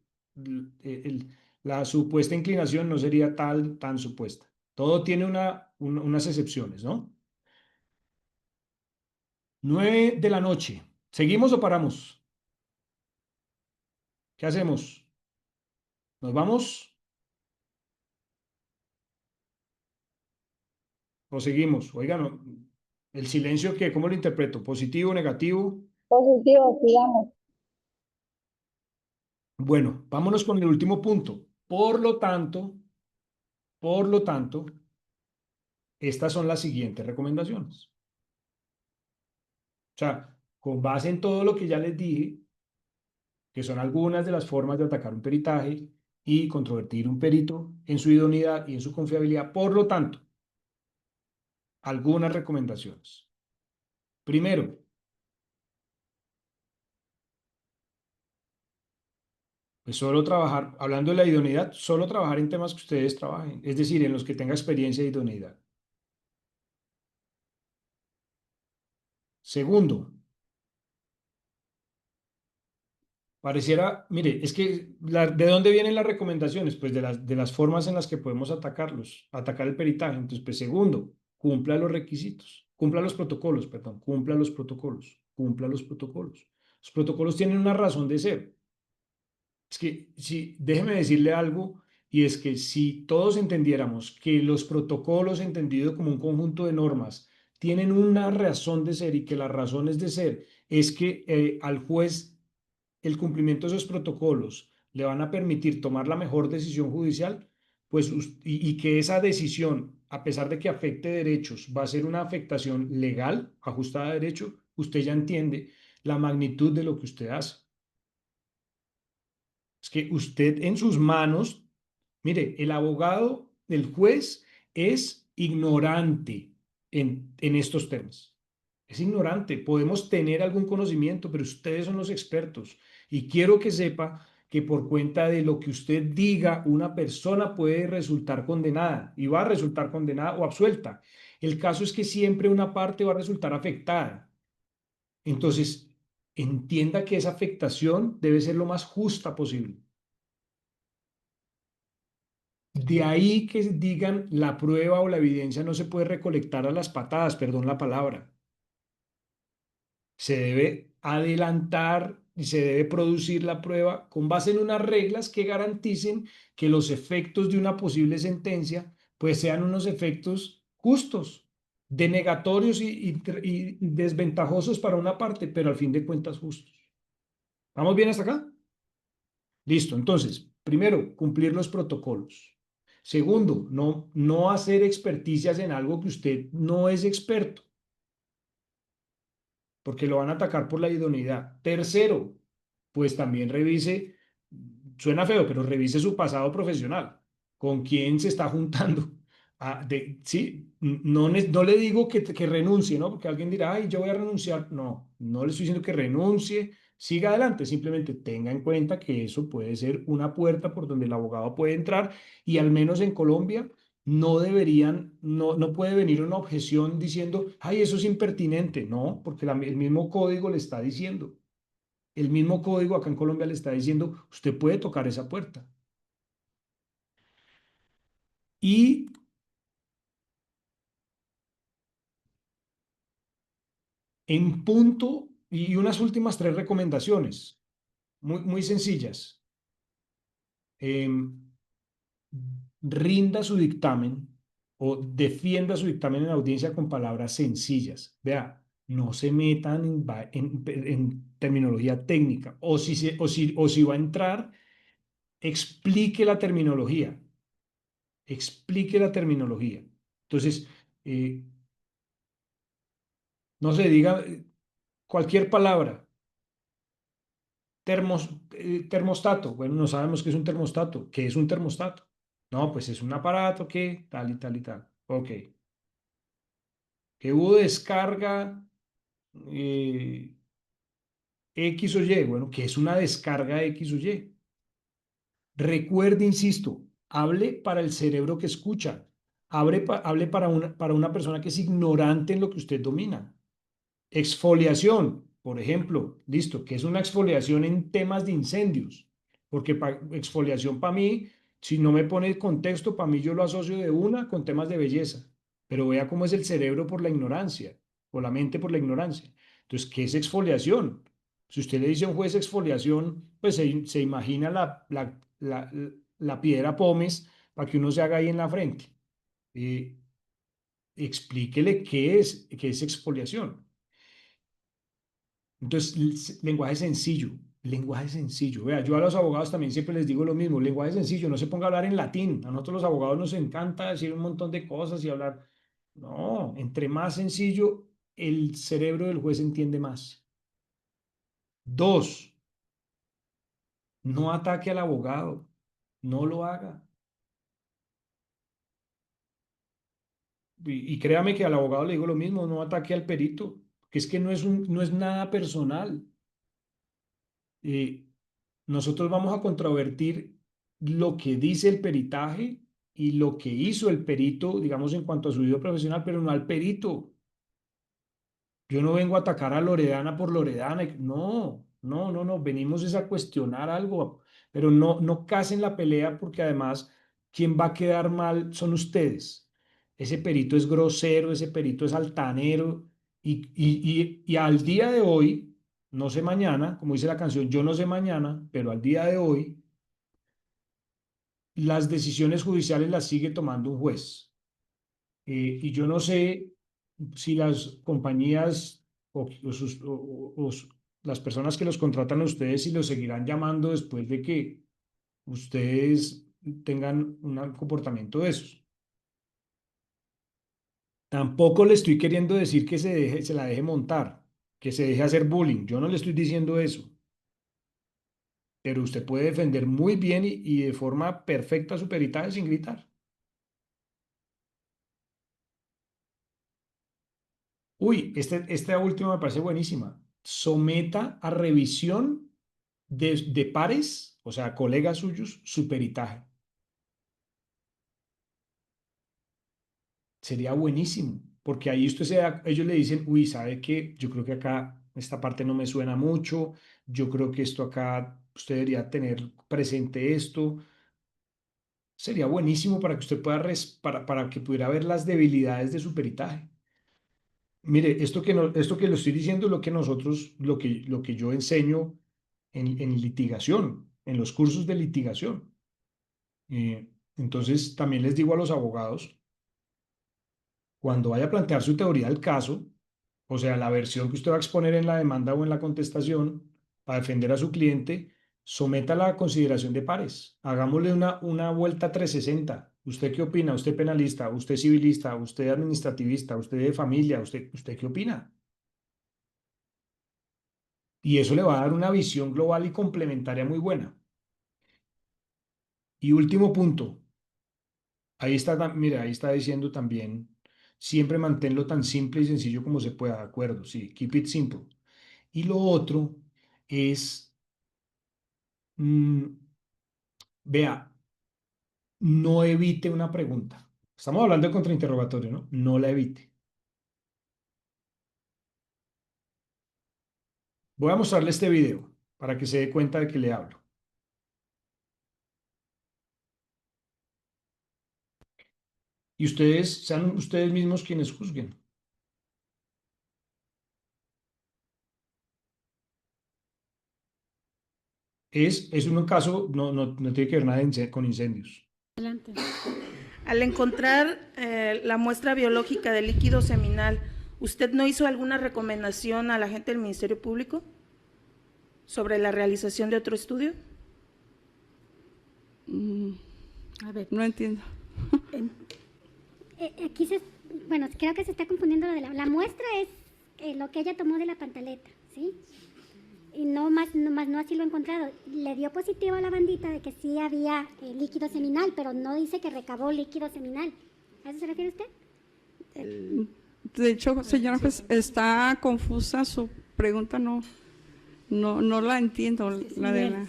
la supuesta inclinación no sería tan supuesta. Todo tiene unas excepciones, ¿no? 9 de la noche. ¿Seguimos o paramos? ¿Qué hacemos? ¿Nos vamos o seguimos? Oigan, el silencio, ¿cómo lo interpreto? ¿Positivo, negativo? Positivo, sigamos. Bueno, vámonos con el último punto. Por lo tanto, estas son las siguientes recomendaciones. O sea, con base en todo lo que ya les dije, que son algunas de las formas de atacar un peritaje y controvertir un perito en su idoneidad y en su confiabilidad, por lo tanto, algunas recomendaciones. Primero, pues solo trabajar, hablando de la idoneidad, solo trabajar en temas que ustedes trabajen, es decir, en los que tenga experiencia de idoneidad. Segundo, pareciera, mire, es que ¿de dónde vienen las recomendaciones? Pues de las formas en las que podemos atacar el peritaje. Entonces, pues segundo, cumpla los requisitos, cumpla los protocolos, perdón, cumpla los protocolos, cumpla los protocolos. Los protocolos tienen una razón de ser. Es que, déjeme decirle algo, y es que si todos entendiéramos que los protocolos, entendido como un conjunto de normas, tienen una razón de ser y que las razones de ser es que al juez el cumplimiento de esos protocolos le van a permitir tomar la mejor decisión judicial, pues, y que esa decisión, a pesar de que afecte derechos, va a ser una afectación legal, ajustada a derecho, usted ya entiende la magnitud de lo que usted hace. Es que usted en sus manos, mire, el abogado, el juez es ignorante en estos temas. Es ignorante. Podemos tener algún conocimiento, pero ustedes son los expertos. Y quiero que sepa que por cuenta de lo que usted diga, una persona puede resultar condenada y va a resultar condenada o absuelta. El caso es que siempre una parte va a resultar afectada. Entonces, entienda que esa afectación debe ser lo más justa posible. De ahí que digan la prueba o la evidencia no se puede recolectar a las patadas, perdón la palabra. Se debe adelantar y se debe producir la prueba con base en unas reglas que garanticen que los efectos de una posible sentencia pues sean unos efectos justos, denegatorios y desventajosos para una parte, pero al fin de cuentas justos. ¿Vamos bien hasta acá? Listo, entonces, primero, cumplir los protocolos. Segundo, no hacer experticias en algo que usted no es experto, porque lo van a atacar por la idoneidad. Tercero, pues también revise, suena feo, pero revise su pasado profesional, con quién se está juntando. Sí, no le digo que renuncie, ¿no? Porque alguien dirá, ay, yo voy a renunciar. No le estoy diciendo que renuncie, siga adelante, simplemente tenga en cuenta que eso puede ser una puerta por donde el abogado puede entrar y al menos en Colombia no puede venir una objeción diciendo, ay, eso es impertinente. No, porque el mismo código le está diciendo. El mismo código acá en Colombia le está diciendo, usted puede tocar esa puerta. Y en punto, y unas últimas 3 recomendaciones, muy sencillas. Rinda su dictamen o defienda su dictamen en audiencia con palabras sencillas. Vea, no se metan en terminología técnica. O si va a entrar, explique la terminología. Explique la terminología. Entonces, no se diga cualquier palabra. Termostato. Bueno, no sabemos qué es un termostato. ¿Qué es un termostato? No, pues es un aparato que tal y tal y tal. Ok. Que hubo descarga eh, X o Y. Bueno, ¿qué es una descarga X o Y? Recuerde, insisto, hable para el cerebro que escucha. Hable para una persona que es ignorante en lo que usted domina. Exfoliación, por ejemplo, listo, que es una exfoliación en temas de incendios, porque exfoliación para mí, si no me pone contexto, para mí yo lo asocio de una con temas de belleza, pero vea cómo es el cerebro por la ignorancia, o la mente por la ignorancia. Entonces, ¿qué es exfoliación? Si usted le dice a un juez exfoliación, pues se imagina la piedra pómez para que uno se haga ahí en la frente. Eh, Explíquele qué es exfoliación. Entonces, lenguaje sencillo, lenguaje sencillo. Vea, yo a los abogados también siempre les digo lo mismo, lenguaje sencillo, no se ponga a hablar en latín. A nosotros los abogados nos encanta decir un montón de cosas y hablar. No, entre más sencillo, el cerebro del juez entiende más. Dos, no ataque al abogado, no lo haga. Y créame que al abogado le digo lo mismo, no ataque al perito, que es que no es nada personal. Eh, Nosotros vamos a controvertir lo que dice el peritaje y lo que hizo el perito, digamos, en cuanto a su vida profesional, pero no al perito. Yo no vengo a atacar a Loredana por Loredana. No, no, no, no. Venimos es a cuestionar algo, pero no casen la pelea porque además quien va a quedar mal son ustedes. Ese perito es grosero, ese perito es altanero y al día de hoy, no sé mañana, como dice la canción, yo no sé mañana, pero al día de hoy, las decisiones judiciales las sigue tomando un juez. Y yo no sé si las compañías o las personas que los contratan a ustedes, si los seguirán llamando después de que ustedes tengan un comportamiento de esos. Tampoco le estoy queriendo decir que se la deje montar, que se deje hacer bullying. Yo no le estoy diciendo eso. Pero usted puede defender muy bien y de forma perfecta su peritaje sin gritar. Uy, esta última me parece buenísima. Someta a revisión de pares, o sea, colegas suyos, su peritaje. Sería buenísimo, porque ahí ellos le dicen, uy, ¿sabe qué? Yo creo que acá esta parte no me suena mucho, yo creo que esto acá, usted debería tener presente esto. Sería buenísimo para que usted pueda, para que pudiera ver las debilidades de su peritaje. Mire, esto que lo estoy diciendo es lo que nosotros, lo que yo enseño en litigación, en los cursos de litigación. Entonces, también les digo a los abogados, cuando vaya a plantear su teoría del caso, o sea, la versión que usted va a exponer en la demanda o en la contestación para defender a su cliente, sométala a consideración de pares. Hagámosle una vuelta 360. ¿Usted qué opina? ¿Usted penalista? ¿Usted civilista? ¿Usted administrativista? ¿Usted de familia? ¿Usted qué opina? Y eso le va a dar una visión global y complementaria muy buena. Y último punto, ahí está, mira, ahí está diciendo también, siempre manténlo tan simple y sencillo como se pueda, de acuerdo, sí, keep it simple. Y lo otro es, mm, vea, no evite una pregunta. Estamos hablando de contrainterrogatorio, ¿no? No la evite. Voy a mostrarle este video para que se dé cuenta de que le hablo. y ustedes sean ustedes mismos quienes juzguen. Es un caso, no tiene que ver nada con incendios. Adelante. Al encontrar la muestra biológica del líquido seminal, ¿usted no hizo alguna recomendación a la gente del Ministerio Público sobre la realización de otro estudio? A ver, no entiendo. Aquí bueno, creo que se está confundiendo lo de la muestra es lo que ella tomó de la pantaleta, ¿sí? Y no así lo he encontrado. Le dio positivo a la bandita de que sí había líquido seminal, pero no dice que recabó líquido seminal. ¿A eso se refiere usted? De hecho, señora, pues está confusa su pregunta, no la entiendo. La de la...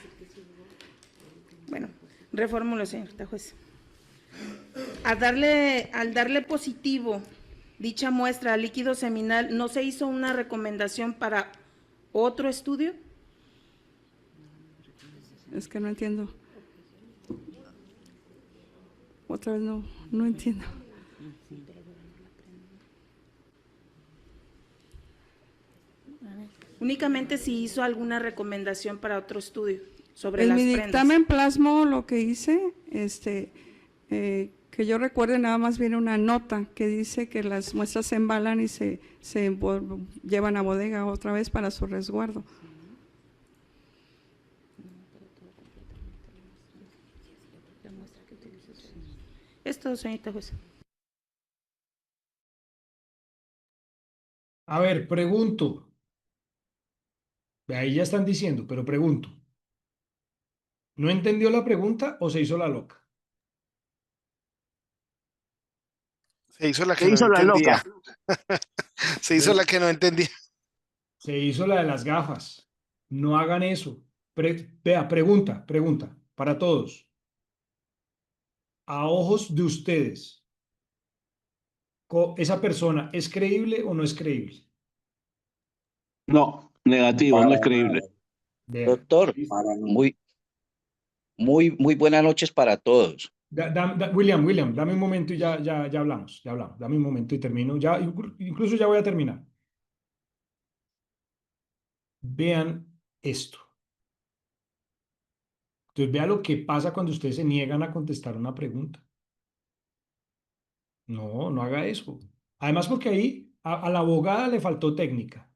Bueno, reformulo, señorita juez. Al darle positivo dicha muestra al líquido seminal, ¿no se hizo una recomendación para otro estudio? Es que no entiendo. Otra vez no entiendo. Únicamente si hizo alguna recomendación para otro estudio sobre En las mi prendas. dictamen plasmo lo que hice, que yo recuerde, nada más viene una nota que dice que las muestras se embalan y se llevan a bodega otra vez para su resguardo. Es todo, señorita juez. A ver, pregunto. Ahí ya están diciendo, pero pregunto. ¿No entendió la pregunta o se hizo la loca? Se hizo la Se que no hizo la entendía. loca. Se hizo la que no entendía. Se hizo la de las gafas. No hagan eso. Vea, pregunta para todos. A ojos de ustedes, ¿esa persona es creíble o no es creíble? No, negativo, no es creíble. Vea. Doctor, muy buenas noches para todos. William, dame un momento y ya hablamos. Dame un momento y termino. Incluso ya voy a terminar. Vean esto. Entonces, vea lo que pasa cuando ustedes se niegan a contestar una pregunta. No haga eso. Además, porque ahí a la abogada le faltó técnica.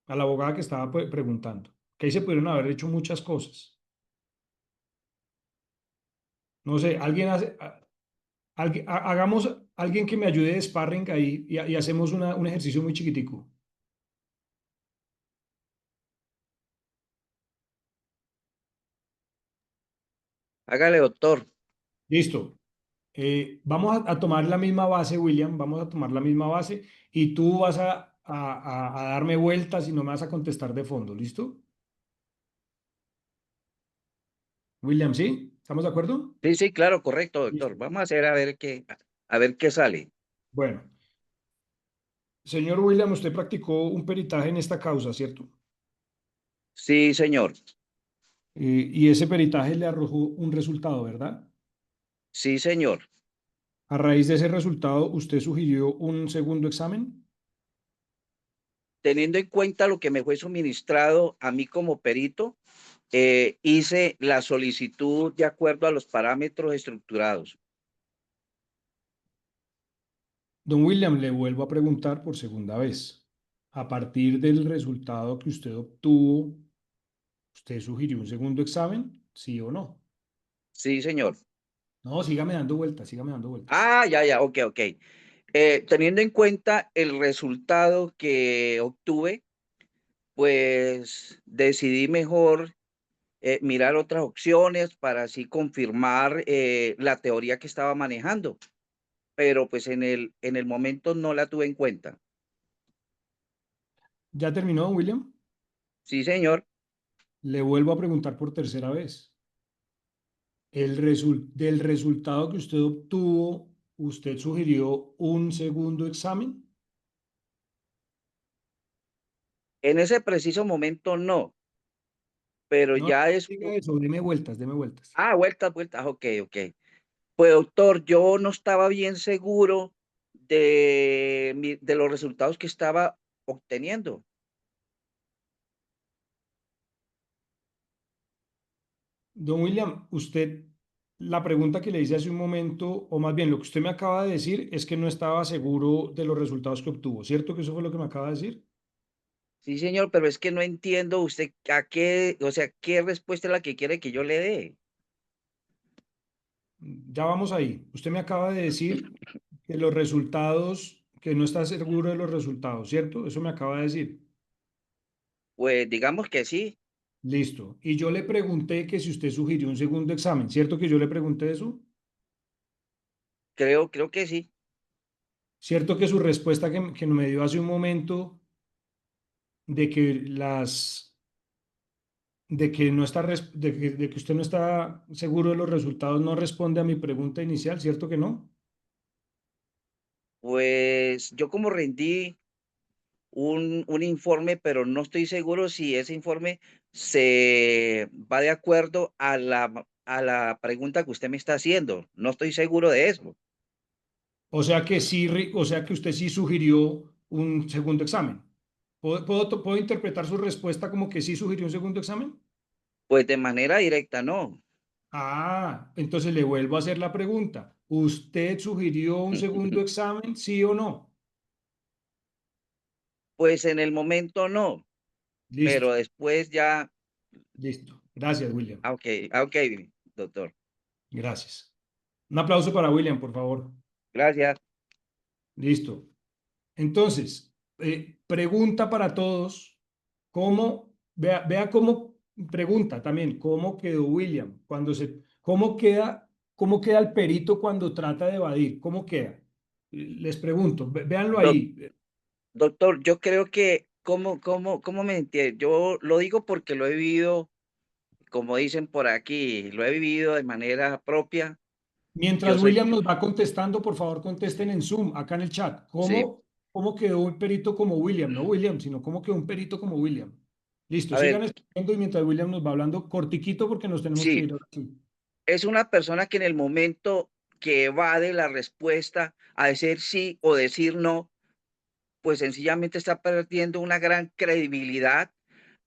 A la abogada que estaba preguntando. Que ahí se pudieron haber hecho muchas cosas. No sé, hagamos alguien que me ayude de sparring ahí y hacemos un ejercicio muy chiquitico. Hágale, doctor. Listo. Vamos a tomar la misma base, William. Vamos a tomar la misma base y tú vas a darme vueltas y no me vas a contestar de fondo. ¿Listo? William, ¿sí? ¿Estamos de acuerdo? Sí, claro, correcto, doctor. Listo. Vamos a hacer a ver qué sale. Bueno. Señor William, usted practicó un peritaje en esta causa, ¿cierto? Sí, señor. Y ese peritaje le arrojó un resultado, ¿verdad? Sí, señor. A raíz de ese resultado, ¿usted sugirió un segundo examen? Teniendo en cuenta lo que me fue suministrado a mí como perito, hice la solicitud de acuerdo a los parámetros estructurados. Don William, le vuelvo a preguntar por segunda vez. A partir del resultado que usted obtuvo, ¿usted sugirió un segundo examen? ¿Sí o no? Sí, señor. No, sígame dando vueltas, sígame dando vueltas. Ah, ya, ok. Teniendo en cuenta el resultado que obtuve, pues decidí mejor mirar otras opciones para así confirmar la teoría que estaba manejando, pero pues en el momento no la tuve en cuenta. ¿Ya terminó, don William? Sí, señor. Le vuelvo a preguntar por tercera vez. Del resultado que usted obtuvo, ¿usted sugirió un segundo examen? En ese preciso momento no, pero No, ya no es... diga eso, deme vueltas, deme vueltas. Ah, vueltas, ok. Pues doctor, yo no estaba bien seguro de los resultados que estaba obteniendo. Don William, usted, la pregunta que le hice hace un momento, o más bien lo que usted me acaba de decir, es que no estaba seguro de los resultados que obtuvo, ¿cierto que eso fue lo que me acaba de decir? Sí, señor, pero es que no entiendo usted a qué, o sea, qué respuesta es la que quiere que yo le dé. Ya vamos ahí. Usted me acaba de decir que los resultados, que no está seguro de los resultados, ¿cierto? Eso me acaba de decir. Pues digamos que sí, Listo. Y yo le pregunté que si usted sugirió un segundo examen, ¿cierto que yo le pregunté eso? creo que sí. ¿Cierto que su respuesta que me dio hace un momento de que de que no está de que usted no está seguro de los resultados no responde a mi pregunta inicial, ¿cierto que no? Pues yo como rendí un informe, pero no estoy seguro si ese informe se va de acuerdo a la pregunta que usted me está haciendo. No estoy seguro de eso. O sea que sí, o sea que usted sí sugirió un segundo examen. ¿Puedo interpretar su respuesta como que sí sugirió un segundo examen? Pues de manera directa, no. Ah, entonces le vuelvo a hacer la pregunta. ¿Usted sugirió un segundo examen, sí o no? Pues en el momento no, Listo, pero después ya, listo. Gracias, William. ok, ok, doctor. Gracias. Un aplauso para William, por favor. Gracias. Listo. Entonces, pregunta para todos, vea cómo, pregunta también, ¿cómo quedó William? ¿Cómo queda el perito cuando trata de evadir? ¿Cómo queda? Les pregunto, véanlo Doc- ahí. Doctor, yo creo que, ¿cómo me entiende? Yo lo digo porque lo he vivido, como dicen por aquí, lo he vivido de manera propia. Yo Mientras soy, William nos va contestando, por favor, contesten en Zoom, acá en el chat. sí. ¿Cómo quedó un perito como William? No William, sino cómo quedó un perito como William. Listo, A ver, sigan escribiendo y mientras William nos va hablando cortiquito porque nos tenemos que sí, ir ahora sí. es una persona que en el momento que evade la respuesta a decir sí o decir no, pues sencillamente está perdiendo una gran credibilidad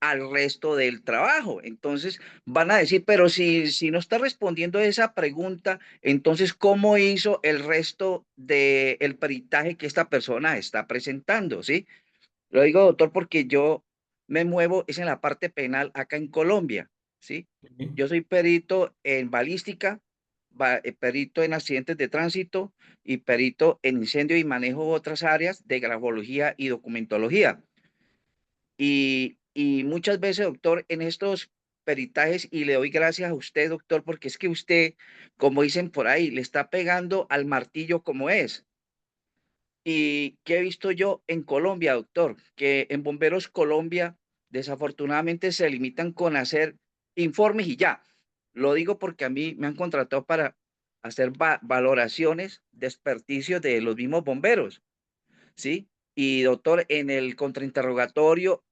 al resto del trabajo. Entonces van a decir, pero si no está respondiendo a esa pregunta, entonces ¿cómo hizo el resto del peritaje que esta persona está presentando? ¿Sí? Lo digo, doctor, porque yo me muevo, es en la parte penal acá en Colombia, ¿sí? Yo soy perito en balística, perito en accidentes de tránsito y perito en incendio y manejo otras áreas de grafología y documentología. Y muchas veces, doctor, en estos peritajes, y le doy gracias a usted, doctor, porque es que usted, como dicen por ahí, le está pegando al martillo como es. ¿Y qué he visto yo en Colombia, doctor? Que en Bomberos Colombia, desafortunadamente, se limitan con hacer informes y ya. Lo digo porque a mí me han contratado para hacer valoraciones de experticio de los mismos bomberos. ¿Sí? Y doctor, en el contrainterrogatorio,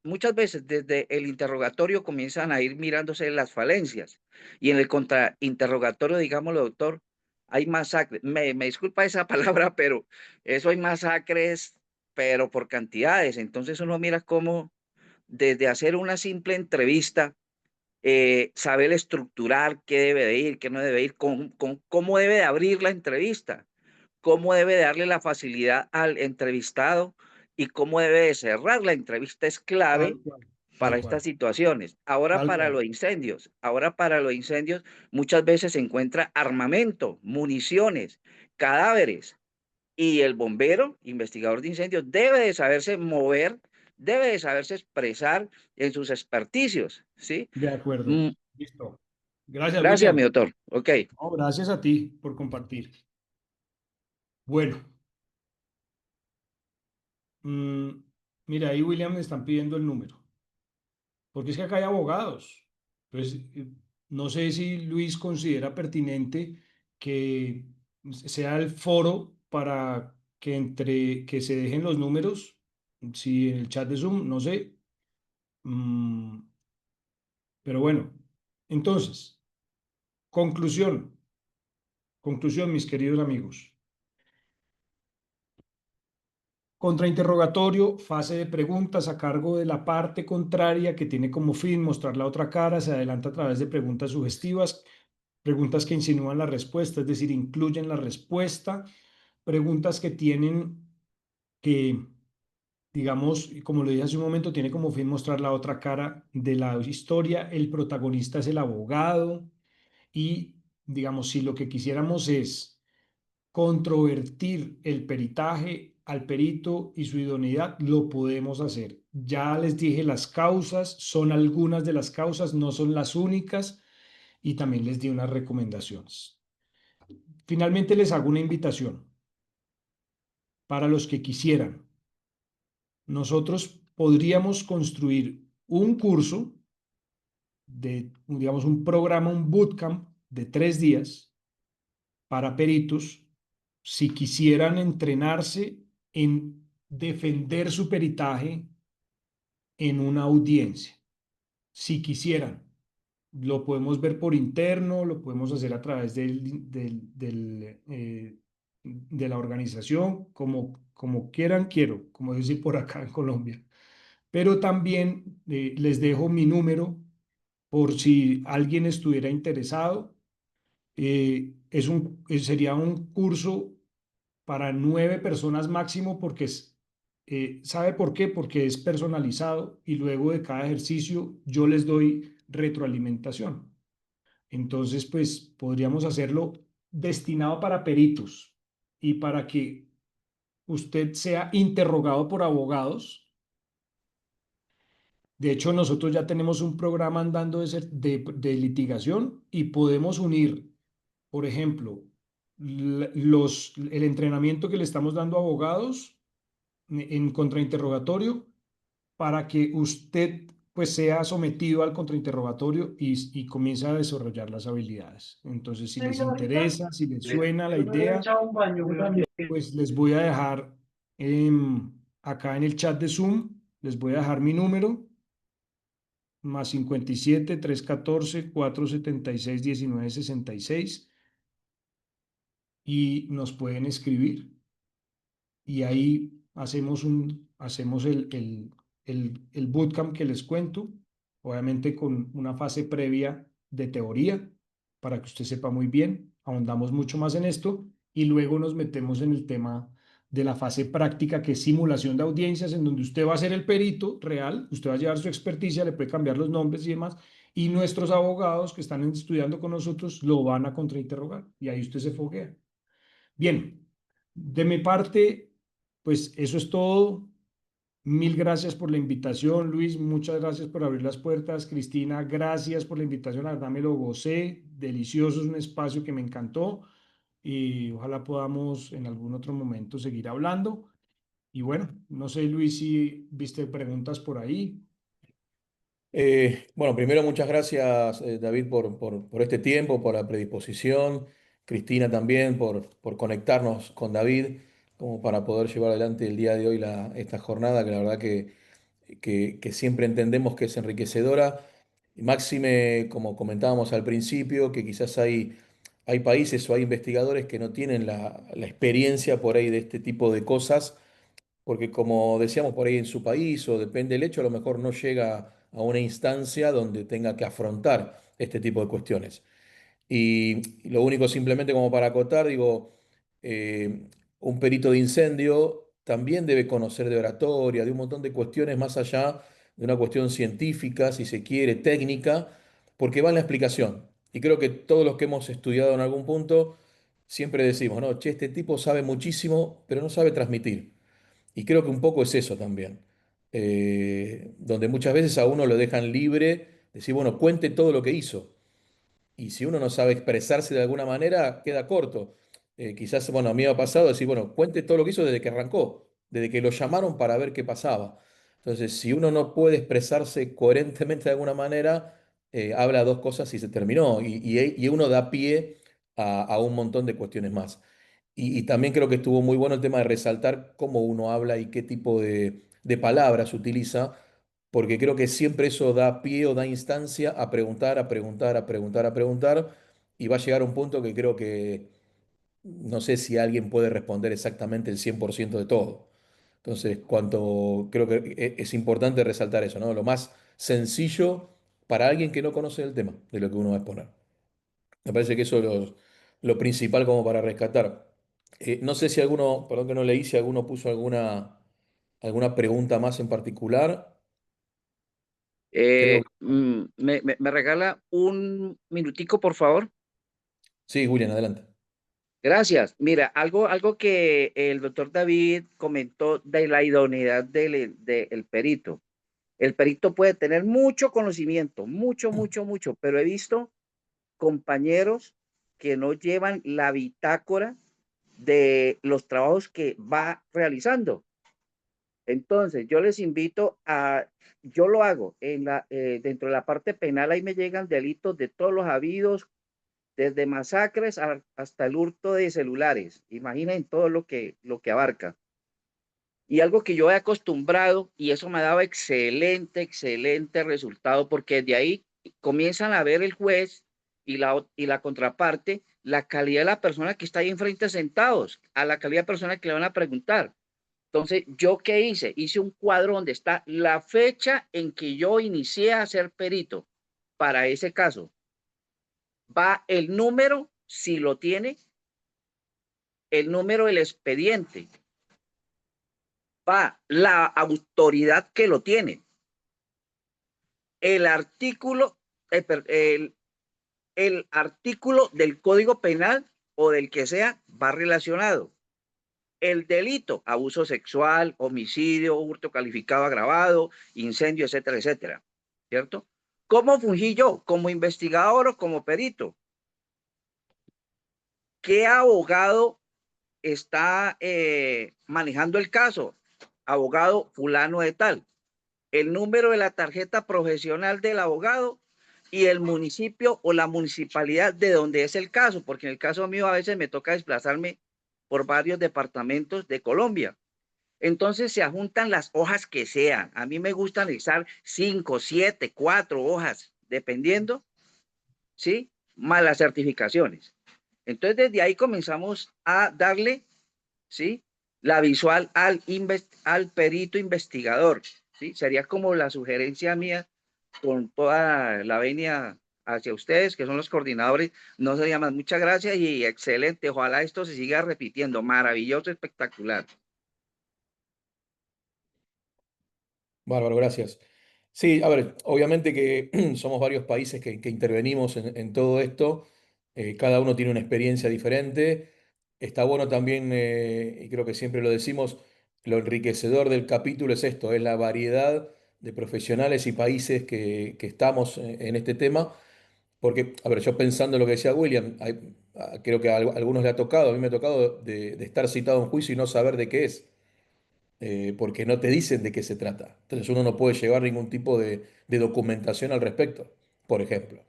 muchas veces desde el interrogatorio comienzan a ir mirándose las falencias. Y en el contrainterrogatorio, digámoslo, doctor, hay masacres. Me disculpa esa palabra, pero eso hay masacres, pero por cantidades. Entonces uno mira cómo desde hacer una simple entrevista, saber estructurar qué debe de ir, qué no debe ir, cómo debe de abrir la entrevista, cómo debe darle la facilidad al entrevistado y cómo debe de cerrar la entrevista es clave Tal cual, para tal estas cual, situaciones. tal cual. Ahora para los incendios muchas veces se encuentra armamento, municiones, cadáveres y el bombero, investigador de incendios, debe de saberse mover, debe de saberse expresar en sus experticios, ¿sí? De acuerdo. Mm, Listo. Gracias, Gracias, mi William. doctor. Ok. No, gracias a ti por compartir. Bueno, mm, mira, ahí William me están pidiendo el número, porque es que acá hay abogados. Entonces, no sé si Luis considera pertinente que sea el foro para que se dejen los números, si en el chat de Zoom, no sé. Mm, pero bueno, entonces, conclusión. Conclusión, mis queridos amigos. Contrainterrogatorio, fase de preguntas a cargo de la parte contraria que tiene como fin mostrar la otra cara, se adelanta a través de preguntas sugestivas, preguntas que insinúan la respuesta, es decir, incluyen la respuesta, preguntas que tienen que, digamos, como lo dije hace un momento, tiene como fin mostrar la otra cara de la historia, el protagonista es el abogado y, digamos, si lo que quisiéramos es controvertir el peritaje al perito y su idoneidad, lo podemos hacer. Ya les dije las causas, son algunas de las causas, no son las únicas, y también les di unas recomendaciones. Finalmente les hago una invitación para los que quisieran. Nosotros podríamos construir un curso de, digamos, un programa, un bootcamp de 3 días para peritos si quisieran entrenarse en defender su peritaje en una audiencia. Si quisieran, lo podemos ver por interno, lo podemos hacer a través de la organización, como quieran, quiero, como decir por acá en Colombia. Pero también les dejo mi número por si alguien estuviera interesado. Sería un curso para 9 personas máximo porque ¿sabe por qué? Porque es personalizado y luego de cada ejercicio yo les doy retroalimentación. Entonces, pues podríamos hacerlo destinado para peritos y para que usted sea interrogado por abogados. De hecho, nosotros ya tenemos un programa andando de litigación y podemos unir, por ejemplo, el entrenamiento que le estamos dando a abogados en contrainterrogatorio para que usted pues sea sometido al contrainterrogatorio y comience a desarrollar las habilidades. Entonces, si les interesa, si les suena la idea, pues les voy a dejar acá en el chat de Zoom, les voy a dejar mi número, más 57 314 476 1966 y nos pueden escribir y ahí hacemos el bootcamp que les cuento, obviamente con una fase previa de teoría para que usted sepa muy bien, ahondamos mucho más en esto y luego nos metemos en el tema de la fase práctica que es simulación de audiencias en donde usted va a ser el perito real, usted va a llevar su experticia, le puede cambiar los nombres y demás y nuestros abogados que están estudiando con nosotros lo van a contrainterrogar y ahí usted se foguea. Bien, de mi parte, pues eso es todo. Mil gracias por la invitación, Luis. Muchas gracias por abrir las puertas. Cristina, gracias por la invitación. La verdad me lo gocé. Delicioso, es un espacio que me encantó. Y ojalá podamos en algún otro momento seguir hablando. Y bueno, no sé, Luis, si viste preguntas por ahí. Bueno, primero muchas gracias, David, por este tiempo, por la predisposición. Cristina también por conectarnos con David, como para poder llevar adelante el día de hoy esta jornada, que la verdad que siempre entendemos que es enriquecedora. Y máxime, como comentábamos al principio, que quizás hay países o hay investigadores que no tienen la experiencia por ahí de este tipo de cosas porque como decíamos por ahí en su país o depende del hecho, a lo mejor no llega a una instancia donde tenga que afrontar este tipo de cuestiones. Y lo único simplemente como para acotar, digo, un perito de incendio también debe conocer de oratoria, de un montón de cuestiones más allá de una cuestión científica, si se quiere, técnica, porque va en la explicación. Y creo que todos los que hemos estudiado en algún punto siempre decimos, no, che, este tipo sabe muchísimo, pero no sabe transmitir. Y creo que un poco es eso también, donde muchas veces a uno lo dejan libre, decir, bueno, cuente todo lo que hizo. Y si uno no sabe expresarse de alguna manera, queda corto. Quizás, bueno, a mí me ha pasado decir, bueno, cuente todo lo que hizo desde que arrancó, desde que lo llamaron para ver qué pasaba. Entonces, si uno no puede expresarse coherentemente de alguna manera, habla dos cosas y se terminó. Y uno da pie a un montón de cuestiones más. Y también creo que estuvo muy bueno el tema de resaltar cómo uno habla y qué tipo de palabras utiliza, porque creo que siempre eso da pie o da instancia a preguntar, a preguntar, a preguntar, a preguntar, y va a llegar un punto que creo que no sé si alguien puede responder exactamente el 100% de todo. Entonces, creo que es importante resaltar eso, ¿no? Lo más sencillo para alguien que no conoce el tema de lo que uno va a exponer. Me parece que eso es lo principal como para rescatar. No sé si alguno, perdón que no leí, si alguno puso alguna pregunta más en particular. Creo que ¿Me regala un minutico, por favor? sí, William, adelante. Gracias. Mira, algo que el doctor David comentó de la idoneidad del perito. El perito puede tener mucho conocimiento, mucho, pero he visto compañeros que no llevan la bitácora de los trabajos que va realizando. Entonces, yo les invito yo lo hago dentro de la parte penal, ahí me llegan delitos de todos los habidos, desde masacres hasta el hurto de celulares. Imaginen todo lo que abarca. Y algo que yo he acostumbrado, y eso me ha dado excelente resultado, porque de ahí comienzan a ver el juez y la contraparte, la calidad de la persona que está ahí enfrente sentados, a la calidad de persona que le van a preguntar. Entonces, ¿yo qué hice? Hice un cuadro donde está la fecha en que yo inicié a ser perito para ese caso. Va el número, si lo tiene, el número del expediente, va la autoridad que lo tiene, el artículo, el artículo del Código Penal o del que sea va relacionado. El delito, abuso sexual, homicidio, hurto calificado agravado, incendio, etcétera, etcétera. ¿Cierto? ¿Cómo fungí yo? ¿Como investigador o como perito? ¿Qué abogado está manejando el caso? Abogado fulano de tal. El número de la tarjeta profesional del abogado y el municipio o la municipalidad de donde es el caso, porque en el caso mío a veces me toca desplazarme por varios departamentos de Colombia. Entonces se adjuntan las hojas que sean. A mí me gusta anexar 5, 7, 4 hojas, dependiendo, ¿sí? Más las certificaciones. Entonces desde ahí comenzamos a darle, ¿sí? La visual al perito investigador, ¿sí? Sería como la sugerencia mía con toda la venia hacia ustedes, que son los coordinadores. No se llaman. Muchas gracias y excelente. Ojalá esto se siga repitiendo. Maravilloso, espectacular. Bárbaro, gracias. Sí, a ver, obviamente que somos varios países que intervenimos en todo esto. Cada uno tiene una experiencia diferente. Está bueno también, y creo que siempre lo decimos, lo enriquecedor del capítulo es esto, es la variedad de profesionales y países que estamos en este tema. Porque, a ver, yo pensando en lo que decía William, creo que a algunos le ha tocado, a mí me ha tocado de estar citado en juicio y no saber de qué es, porque no te dicen de qué se trata. Entonces uno no puede llevar ningún tipo de documentación al respecto, por ejemplo.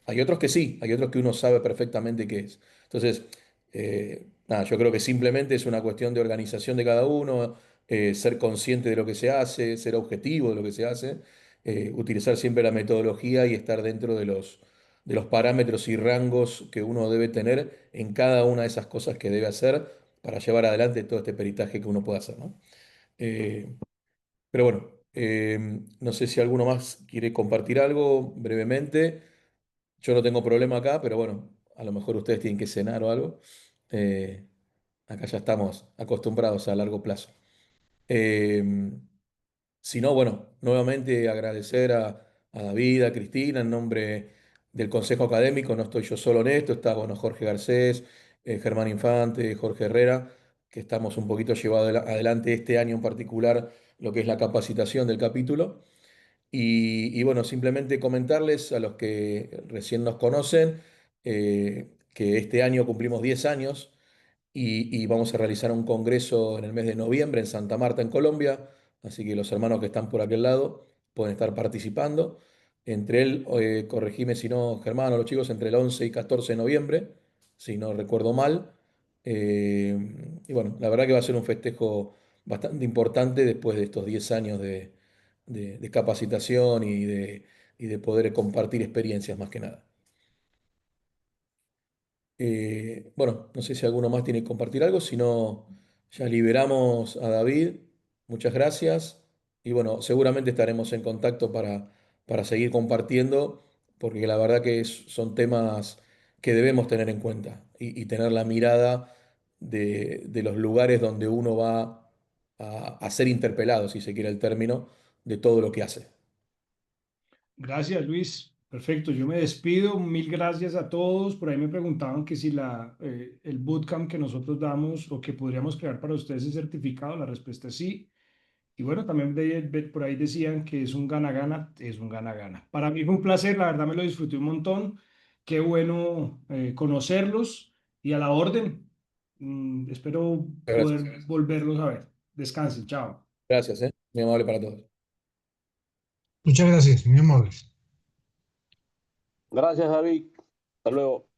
Hay otros que sí, hay otros que uno sabe perfectamente qué es. Entonces, nada, yo creo que simplemente es una cuestión de organización de cada uno, ser consciente de lo que se hace, ser objetivo de lo que se hace, utilizar siempre la metodología y estar dentro de los parámetros y rangos que uno debe tener en cada una de esas cosas que debe hacer para llevar adelante todo este peritaje que uno puede hacer, ¿no? Eh, pero bueno, no sé si alguno más quiere compartir algo brevemente. Yo no tengo problema acá, pero bueno, a lo mejor ustedes tienen que cenar o algo. Eh, Acá ya estamos acostumbrados a largo plazo. Eh, Si no, bueno, nuevamente agradecer a David, a Cristina, en nombre del Consejo Académico. No estoy yo solo en esto, está, bueno, Jorge Garcés, Germán Infante, Jorge Herrera, que estamos un poquito llevando adelante este año en particular lo que es la capacitación del capítulo. Y bueno, simplemente comentarles a los que recién nos conocen que este año cumplimos 10 años y vamos a realizar un congreso en el mes de noviembre en Santa Marta, en Colombia. Así que los hermanos que están por aquel lado pueden estar participando. Entre él, corregime si no, Germán o los chicos, entre el 11 y 14 de noviembre, si no recuerdo mal. Y bueno, la verdad que va a ser un festejo bastante importante después de estos 10 años de capacitación y de poder compartir experiencias más que nada. Bueno, no sé si alguno más tiene que compartir algo, si no, ya liberamos a David. Muchas gracias. Y bueno, seguramente estaremos en contacto para seguir compartiendo, porque la verdad que son temas que debemos tener en cuenta y tener la mirada de los lugares donde uno va a ser interpelado, si se quiere el término, de todo lo que hace. Gracias, Luis. Perfecto, yo me despido. Mil gracias a todos. Por ahí me preguntaban que si el bootcamp que nosotros damos o que podríamos crear para ustedes es certificado. La respuesta es sí. Y bueno, también por ahí decían que es un gana-gana. Es un gana-gana. Para mí fue un placer, la verdad me lo disfruté un montón. Qué bueno conocerlos y a la orden. Espero Gracias. poder volverlos a ver. Descansen, chao. Gracias, muy amable para todos. Muchas gracias, muy amable. Gracias, David. Hasta luego.